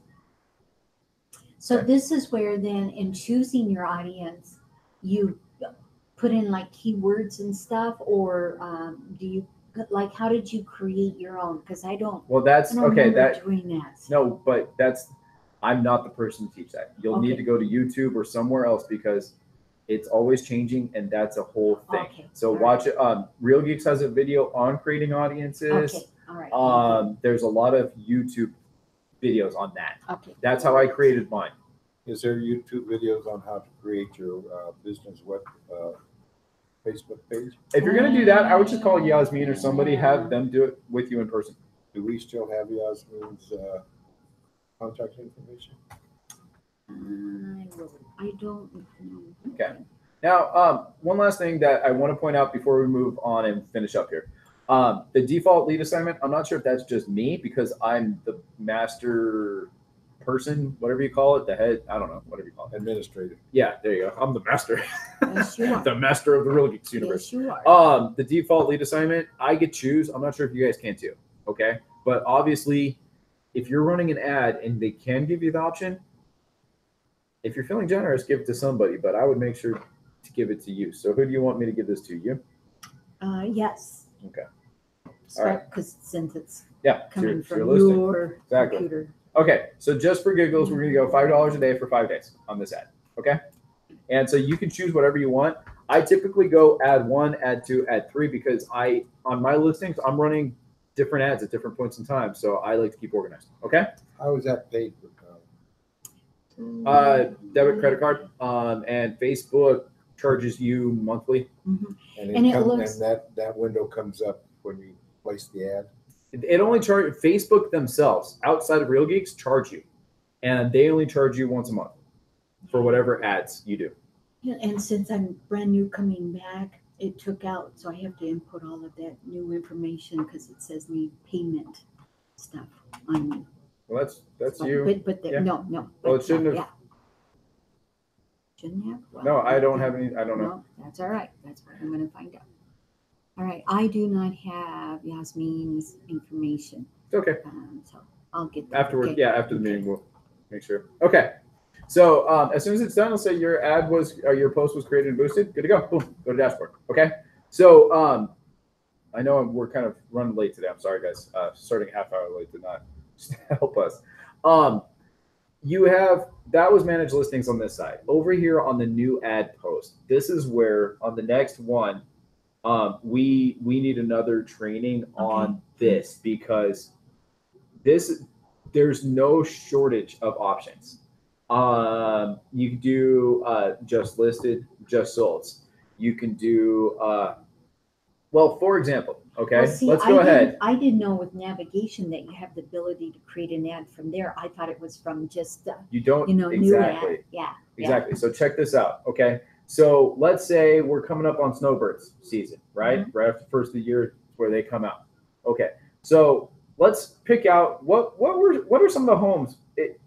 So this is where then in choosing your audience, you put in like keywords and stuff, or do you how did you create your own? Because I don't. Well, that's I don't okay. Doing that. No, but I'm not the person to teach that. You'll need Okay. to go to YouTube or somewhere else because it's always changing and that's a whole thing. Okay, So all watch it. Real Geeks has a video on creating audiences. Okay, all right. Thank There's a lot of YouTube videos on that. you. Okay. That's how I created mine. Is there YouTube videos on how to create your business web Facebook page? If you're gonna do that, I would just call Yasmin or somebody, have them do it with you in person. Do we still have Yasmin's contact information? I don't know. Okay. Now, one last thing that I want to point out before we move on and finish up here. The default lead assignment, I'm not sure if that's just me because I'm the master person, whatever you call it, the head, I don't know, whatever you call it. Administrative. Yeah, there you go. I'm the master. Yes, you are. The master of the Real Geeks universe. Yes, you are. The default lead assignment, I get choose. I'm not sure if you guys can too. Okay. But obviously, if you're running an ad and they can give you the option, if you're feeling generous, give it to somebody, but I would make sure to give it to you. So who do you want me to give this to? You? Yes. Okay. All right. Because since it's Yeah. coming so you're from listening. your Exactly. computer. Okay. So just for giggles, we're going to go $5 a day for 5 days on this ad. Okay. And so you can choose whatever you want. I typically go ad 1, ad 2, ad 3 because on my listings, I'm running different ads at different points in time. So I like to keep organized. Okay. How is that paid? Debit, credit card, and Facebook charges you monthly. Mhm. And, And it comes, looks- and that window comes up when you place the ad. It only charge Facebook themselves outside of Real Geeks charge you, and they only charge you once a month for whatever ads you do. Yeah, and since I'm brand new coming back, it took out, so I have to input all of that new information because it says need payment stuff on me. Well, that's But, you. But Yeah. no. Well, but it shouldn't have. yeah. Shouldn't have? Well, No, I don't have any. I don't know. No, that's all right. That's what I'm gonna find out. All right, I do not have Yasmin's information, It's okay. so I'll get that. Afterward, Okay. yeah, after the meeting, we'll make sure. Okay. So as soon as it's done, it'll say your ad was, or your post was created and boosted. Good to go. Boom. Go to dashboard. Okay. So I know we're kind of running late today. I'm sorry, guys. Starting a half hour late did not help us. You have, that was managed listings on this side. Over here on the new ad post, this is where on the next one, we need another training on this because there's no shortage of options. You can do just listed, just sold. You can do well, for example, okay, Well, see, let's go ahead. I didn't know with navigation that you have the ability to create an ad from there. I thought it was from just You don't new exactly. ad. Yeah. Exactly. So check this out. Okay. So let's say we're coming up on snowbirds season, right? Right after the first of the year where they come out. Okay. So let's pick out what are some of the homes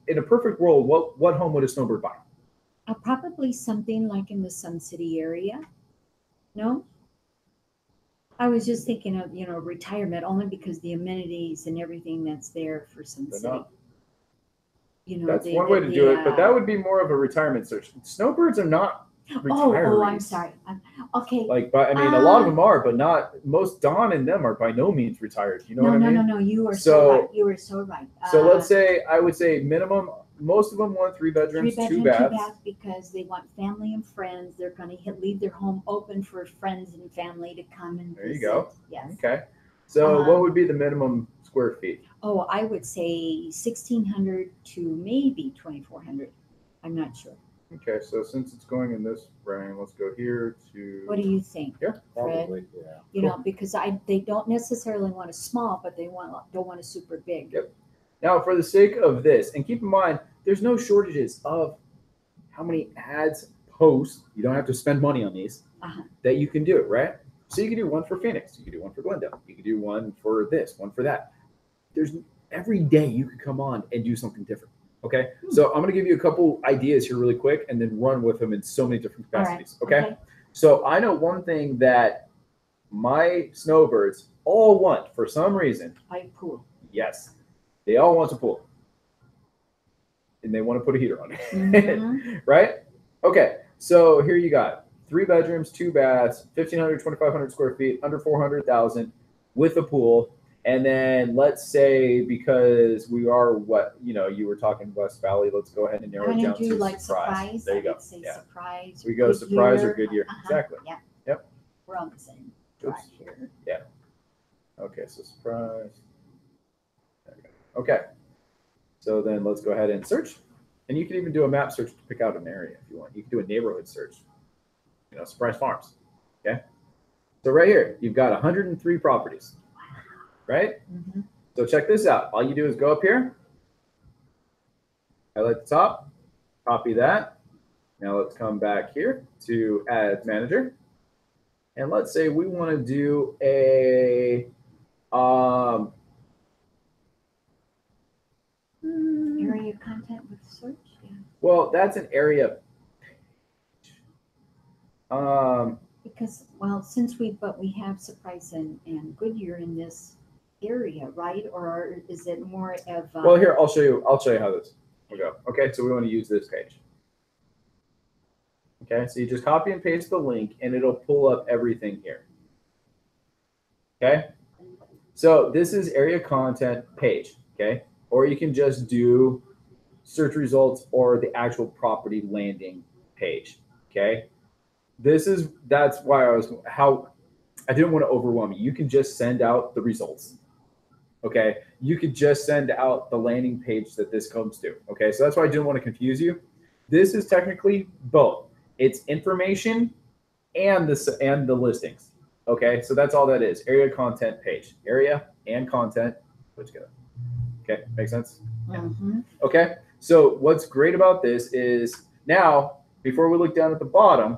in a perfect world. What home would a snowbird buy? Probably something like in the Sun City area. No? I was just thinking of, retirement only because the amenities and everything that's there for Sun They're City. not. That's one way to do it, but that would be more of a retirement search. Snowbirds are not retirees. Oh, I'm sorry. Okay. Like, but I mean, a lot of them are, but not most. Dawn and them are by no means retired. You know what I mean? No. You are so So- right. You are so right. So let's say I would say minimum. Most of them want 3 bedrooms, 2 3-bedroom, baths. 2-bath because they want family and friends. They're going to leave their home open for friends and family to come and There you visit. go. Yes. Okay. So what would be the minimum square feet? Oh, I would say 1,600 to maybe 2,400. I'm not sure. Okay, so since it's going in this range, let's go here to. What do you think? Yeah, Probably, yeah. Because they don't necessarily want a small, but they don't want a super big. Yep. Now, for the sake of this, and keep in mind, there's no shortages of how many ads posts. You don't have to spend money on these that you can do, right? So you can do one for Phoenix, you can do one for Glendale, you can do one for this, one for that. There's every day you could come on and do something different. Okay, so I'm going to give you a couple ideas here really quick, and then run with them in so many different capacities. All right. Okay, so I know one thing that my snowbirds all want for some reason. Like pool. Yes, they all want a pool, and they want to put a heater on it, Mhm. right? Okay, so here you got 3 bedrooms, 2 baths, 1,500, 2,500 square feet, under 400,000, with a pool. And then let's say because we are what you were talking West Valley, let's go ahead and narrow I'm it gonna down do to like surprise. There you I go. would say Yeah. surprise. We go surprise or Goodyear. Uh-huh. Exactly. Yeah. Yep. We're on the same track Oops. here. Yeah. Okay, so surprise. There we go. Okay. So then let's go ahead and search. And you can even do a map search to pick out an area if you want. You can do a neighborhood search. Surprise farms. Okay. So right here, you've got 103 properties. Right? Mm-hmm. So check this out. All you do is go up here, highlight the top, copy that. Now let's come back here to Ads Manager. And let's say we want to do a Area content with search. Yeah. well, that's an area. Because since we have Surprise and Goodyear in this area, right? Or is it more of Well, here I'll show you how this will go. Okay, so we want to use this page. Okay, so you just copy and paste the link, and it'll pull up everything here. Okay, so this is area content page. Okay, or you can just do search results or the actual property landing page. Okay, that's why I didn't want to overwhelm you. You can just send out the results. Okay, you could just send out the landing page that this comes to. Okay, so that's why I didn't want to confuse you. This is technically both. It's information and the listings. Okay, so that's all that is. Area content page. Area and content put together. Okay, makes sense? Mm-hmm. Okay, so what's great about this is now, before we look down at the bottom,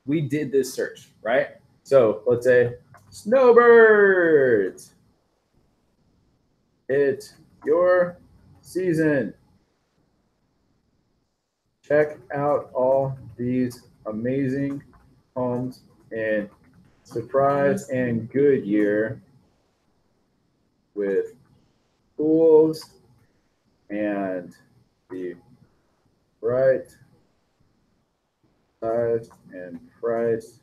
we did this search, right? So let's say snowbirds. It's your season. Check out all these amazing homes in Surprise and Goodyear with pools and the right size and price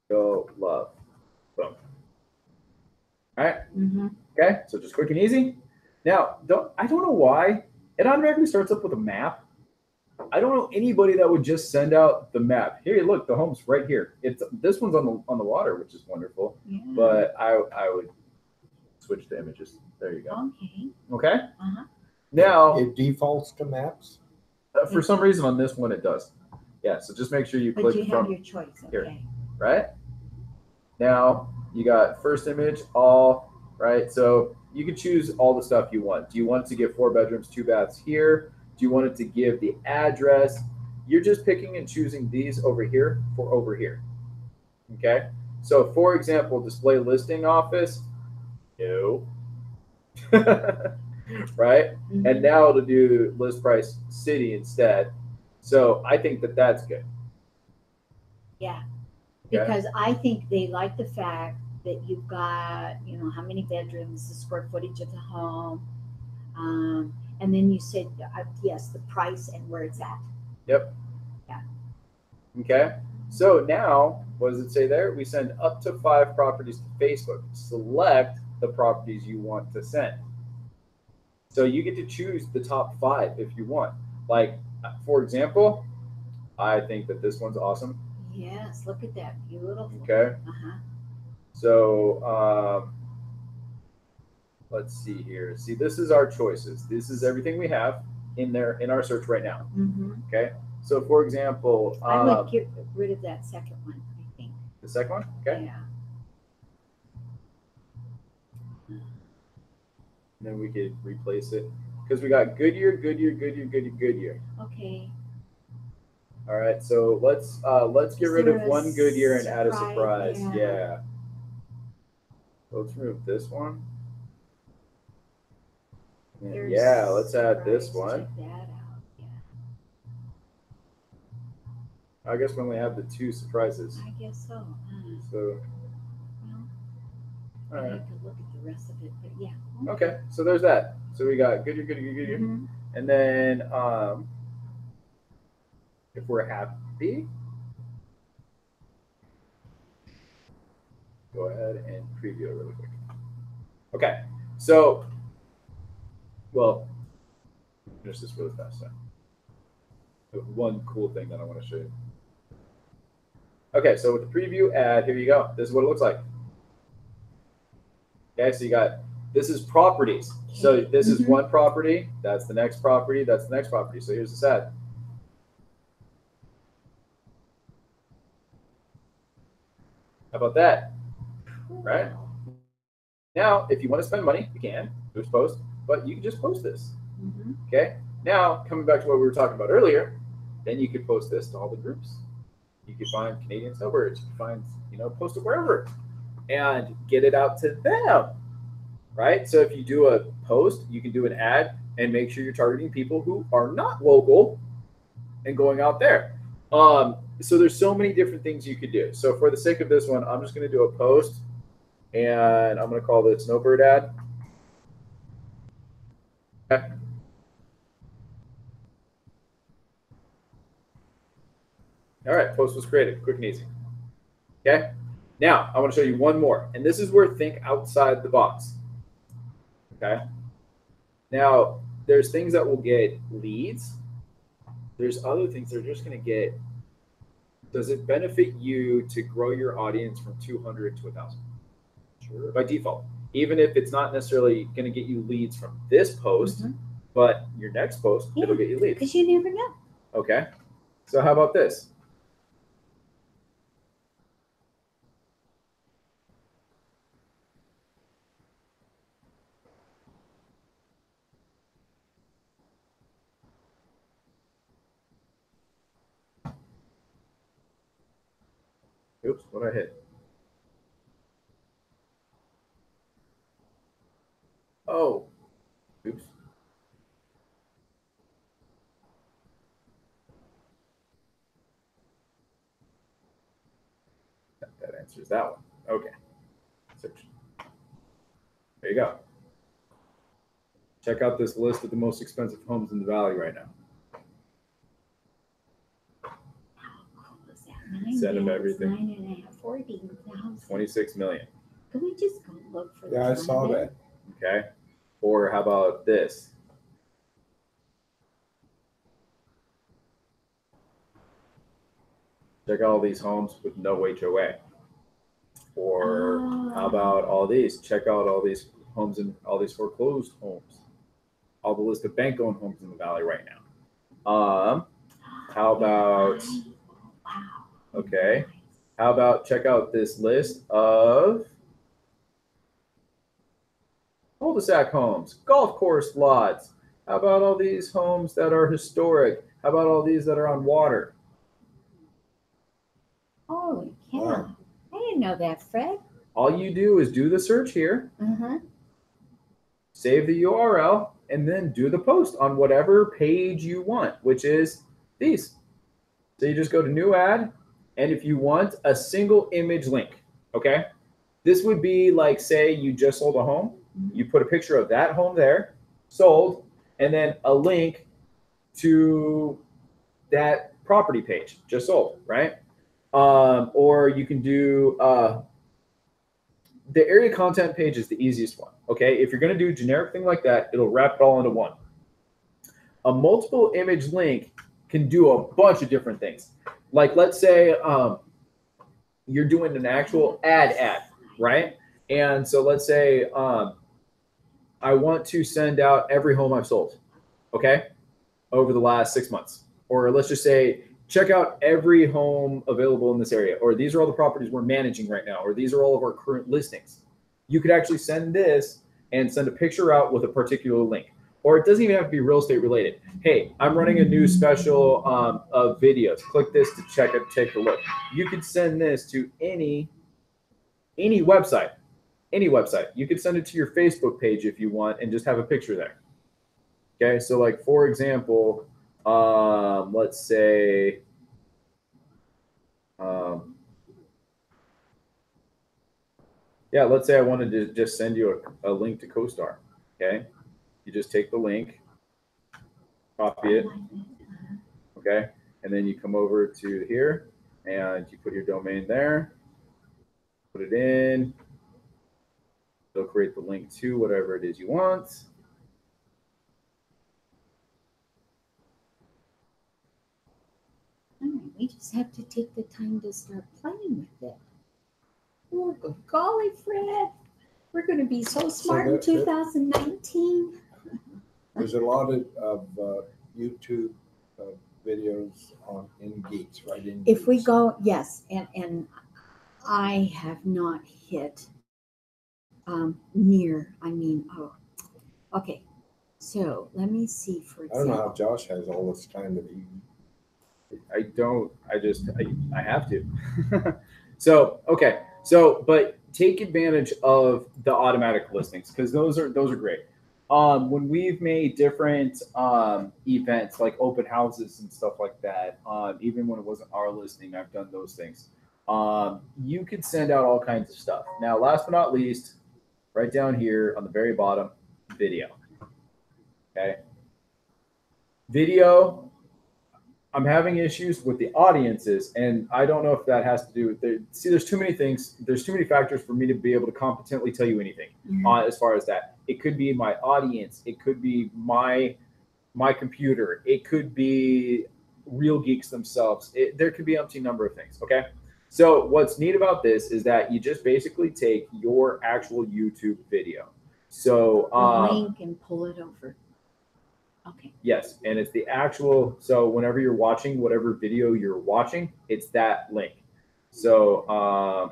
you'll love. Boom. All right. Mm-hmm. Okay, so just quick and easy. Now, I don't know why it automatically starts up with a map. I don't know anybody that would just send out the map. Here, look, the home's right here. This one's on the water, which is wonderful. Yeah. But I would switch to images. There you go. Okay. Okay. Uh-huh. Now, It defaults to maps. for some reason on this one it does. Yeah. So just make sure you But click you have from your choice. here. Okay. Right. Now you got first image all right. So you can choose all the stuff you want. Do you want it to give 4 bedrooms, 2 baths here? Do you want it to give the address? You're just picking and choosing these over here for over here. Okay. So for example, display listing office. No. Right. Mm-hmm. And now it'll do list price city instead. So I think that that's good. Yeah. Okay. Because I think they like the fact that you've got, how many bedrooms, the square footage of the home. And then you said, yes, the price and where it's at. Yep. Yeah. Okay. So now, what does it say there? We send up to 5 properties to Facebook. Select the properties you want to send. So you get to choose the top 5 if you want. Like, for example, I think that this one's awesome. Yes, look at that. Beautiful. Okay. Uh-huh. So let's see here. See, this is our choices. This is everything we have in there in our search right now. Mm-hmm. Okay. So for example, I would get rid of that second one, I think. the second one. Okay. Yeah. And then we could replace it because we got Goodyear, Goodyear, Goodyear, Goodyear, Goodyear. Okay. All right. So let's get Is rid there of a one Goodyear and add a surprise? surprise. Yeah. Yeah. So let's remove this one. And There's yeah, let's add this surprise. one. Check that out. Yeah. I guess we only have the 2 surprises. I guess so. So, Well, all I right. have to look at the rest of it, but yeah. Okay. So there's that. So we got Goodyear, Goodyear, Goodyear. Mhm. And then if we're happy, go ahead and preview it really quick. Okay, so, well, finish this really fast. So. One cool thing that I want to show you. Okay, so with the preview ad, here you go. This is what it looks like. Okay, so you got, this is properties. So this is one property, that's the next property, that's the next property. So here's this ad. How about that? Right? Now, if you want to spend money, you can. Just post, but you can just post this. Okay? Now, coming back to what we were talking about earlier, then you could post this to all the groups. You could find Canadian snowbirds. You could find, post it wherever and get it out to them. Right? So if you do a post, you can do an ad and make sure you're targeting people who are not local and going out there. So there's so many different things you could do. So for the sake of this one, I'm just going to do a post, and I'm going to call this snowbird ad. Okay. All right, post was created, quick and easy. Okay. Now I want to show you one more, and this is where think outside the box. Okay. Now there's things that will get leads. There's other things that are just going to get. Does it benefit you to grow your audience from 200 to 1,000? Sure. By default, even if it's not necessarily going to get you leads from this post, but your next post, it'll get you leads. Because you never know. Okay. So how about this? Oops, what did I hit? Oh, oops. That answers that one. Okay. Search. There you go. Check out this list of the most expensive homes in the valley right now. Set of everything. 9.5, 14,000. 26 million. Can we just go look for Yeah, I saw that. Okay. Or how about this? Check out all these homes with no HOA. Or how about all these? Check out all these homes and all these foreclosed homes. All the list of bank-owned homes in the valley right now. How about? Okay. How about check out this list of cul-de-sac homes, golf course lots. How about all these homes that are historic? How about all these that are on water? Holy cow. I didn't know that, Fred. All you do is do the search here, save the URL, and then do the post on whatever page you want, which is these. So you just go to new ad, and if you want a single image link, okay? This would be like, say you just sold a home. You put a picture of that home there, sold, and then a link to that property page, just sold, right? Or you can do the area content page is the easiest one, okay? If you're going to do a generic thing like that, it'll wrap it all into one. A multiple image link can do a bunch of different things. Like let's say you're doing an actual ad, right? And so let's say I want to send out every home I've sold, okay, over the last 6 months. Or let's just say, check out every home available in this area, or these are all the properties we're managing right now, or these are all of our current listings. You could actually send this and send a picture out with a particular link. Or it doesn't even have to be real estate related. Hey, I'm running a new special of videos. Click this to check it, take a look. You could send this to any website. Any website. You could send it to your Facebook page if you want and just have a picture there. Okay, so like for example, let's say let's say I wanted to just send you a link to CoStar. Okay, you just take the link, copy it, okay, and then you come over to here and you put your domain there, put it in, It'll create the link to whatever it is you want. All right, we just have to take the time to start playing with it. Oh, good golly, Fred. We're going to be so smart in 2019. There's a lot of YouTube videos in Geeks, right? If we go, yes, and I have not hit near, okay. So let me see, for I don't know how example. Josh has all this time that he. I don't. I have to. So okay. So but take advantage of the automatic listings because those are great. When we've made different events like open houses and stuff like that, even when it wasn't our listing, I've done those things. You could send out all kinds of stuff. Now, last but not least, right down here on the very bottom, video. Okay. Video, I'm having issues with the audiences, and I don't know if that has to do with there's too many things. There's too many factors for me to be able to competently tell you anything as far as that. It could be my audience. It could be my computer. It could be Real Geeks themselves. There could be umpteen number of things. Okay. So what's neat about this is that you just basically take your actual YouTube video. So The link and pull it over. Okay. Yes, and it's the actual. So whenever you're watching whatever video you're watching, it's that link. So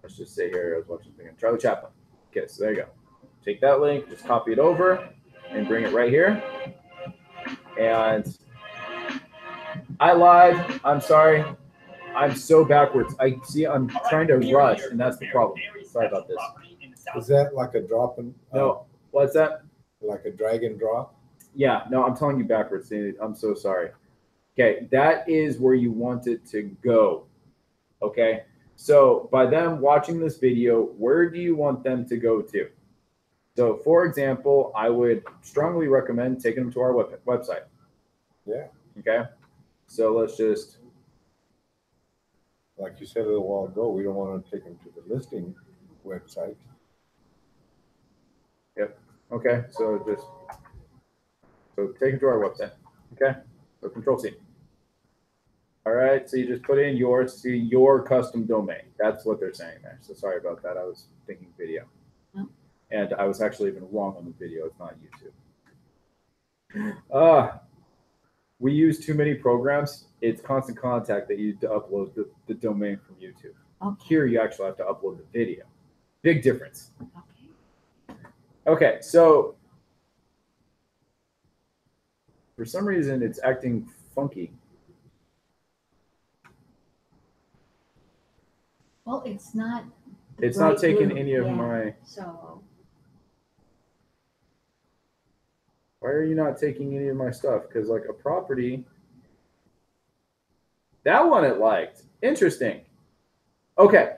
let's just say here I was watching something on Charlie Chaplin. Okay, so there you go. Take that link, just copy it over, and bring it right here. And I lied. I'm sorry. I'm so backwards. I see. I'm trying to rush, and that's the problem. Sorry about this. Is that like a drop and? No, what's that? Like a drag and drop? Yeah, no, I'm telling you backwards. I'm so sorry. Okay, that is where you want it to go. Okay, so by them watching this video, where do you want them to go to? So, for example, I would strongly recommend taking them to our website. Yeah. Okay, so let's just. Like you said a little while ago, we don't want to take them to the listing website. Yep. Okay, so take them to our website. Okay, so Control C. All right, so you just put in your custom domain. That's what they're saying there. So sorry about that. I was thinking video. Oh. And I was actually even wrong on the video. It's not YouTube. We use too many programs. It's Constant Contact that you need to upload the domain from YouTube. Okay. Here you actually have to upload the video. Big difference. Okay. Okay, so for some reason it's acting funky. Well, it's not. It's not taking blue. any of my. So. Why are you not taking any of my stuff? Because like a property. That one it liked. Interesting. Okay.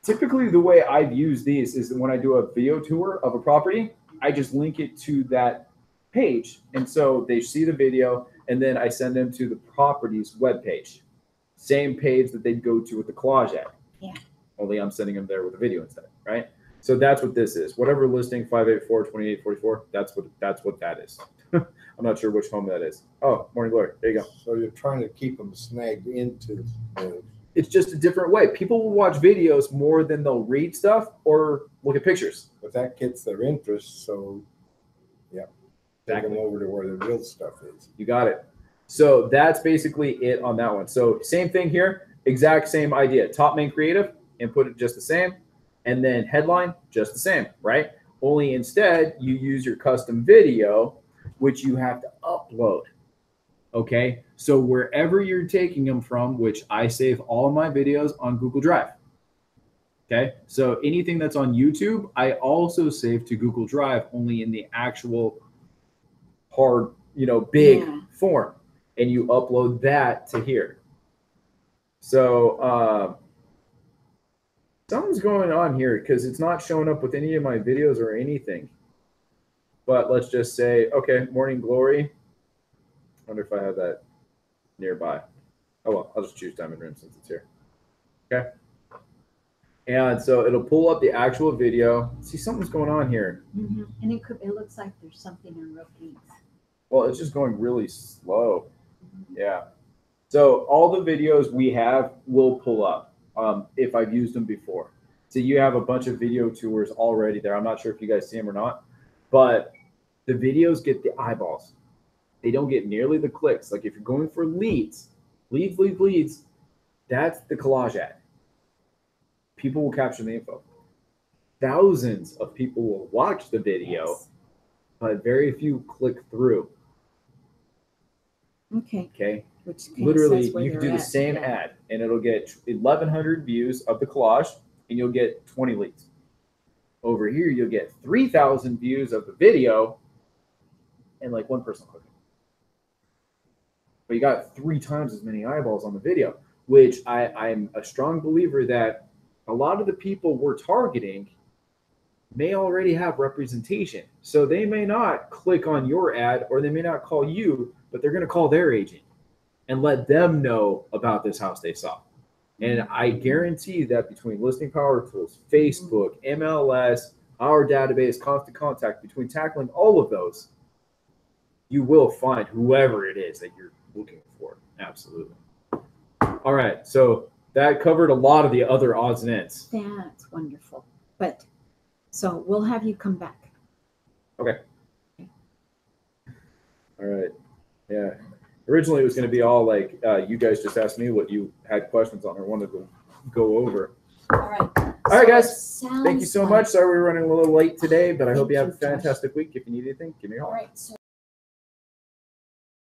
Typically the way I've used these is when I do a video tour of a property, I just link it to that page. And so they see the video and then I send them to the property's webpage. Same page that they'd go to with the collage ad. Yeah. Only I'm sending them there with a video instead, right? So that's what this is. Whatever listing 584-2844, that's what that is. I'm not sure which home that is. Oh, Morning Glory. There you go. So you're trying to keep them snagged into the. It's just a different way. People will watch videos more than they'll read stuff or look at pictures. But that gets their interest, so yeah. Take them over to where the real stuff is. You got it. So that's basically it on that one. So same thing here, exact same idea. Top main creative, input it just the same. And then headline, just the same, right? Only instead you use your custom video, which you have to upload. Okay, so wherever you're taking them from, which I save all of my videos on Google Drive. Okay, so anything that's on YouTube, I also save to Google Drive, only in the actual hard, big form, and you upload that to here. So something's going on here because it's not showing up with any of my videos or anything. But let's just say, okay, Morning Glory. Wonder if I have that nearby. Oh well, I'll just choose Diamond Rim since it's here. Okay. And so it'll pull up the actual video. See, something's going on here. And it looks like there's something on Real Geeks. Well, it's just going really slow. Yeah. So all the videos we have will pull up if I've used them before. So you have a bunch of video tours already there. I'm not sure if you guys see them or not, but the videos get the eyeballs. They don't get nearly the clicks. Like if you're going for leads, that's the collage ad. People will capture the info. Thousands of people will watch the video, Yes. but very few click through. Okay. Which kind of Literally, says where you can they're do the at, same yeah. ad, and it'll get 1,100 views of the collage, and you'll get 20 leads. Over here, you'll get 3,000 views of the video, and like one person clicking. But you got 3 times as many eyeballs on the video, which I'm a strong believer that a lot of the people we're targeting may already have representation. So they may not click on your ad, or they may not call you, but they're going to call their agent and let them know about this house they saw. And I guarantee that between Listing Power Tools, Facebook, MLS, our database, Constant Contact, between tackling all of those, you will find whoever it is that you're looking for. Absolutely. All right. So that covered a lot of the other odds and ends. That's wonderful. But so we'll have you come back. Okay. All right. Yeah. Originally, it was going to be all like you guys just asked me what you had questions on or wanted to go over. All right. All right, guys. Thank you so Sounds much. Sorry we're running a little late today, but I hope you have a Thank you, Josh. fantastic week. If you need anything, give me a All call. right. So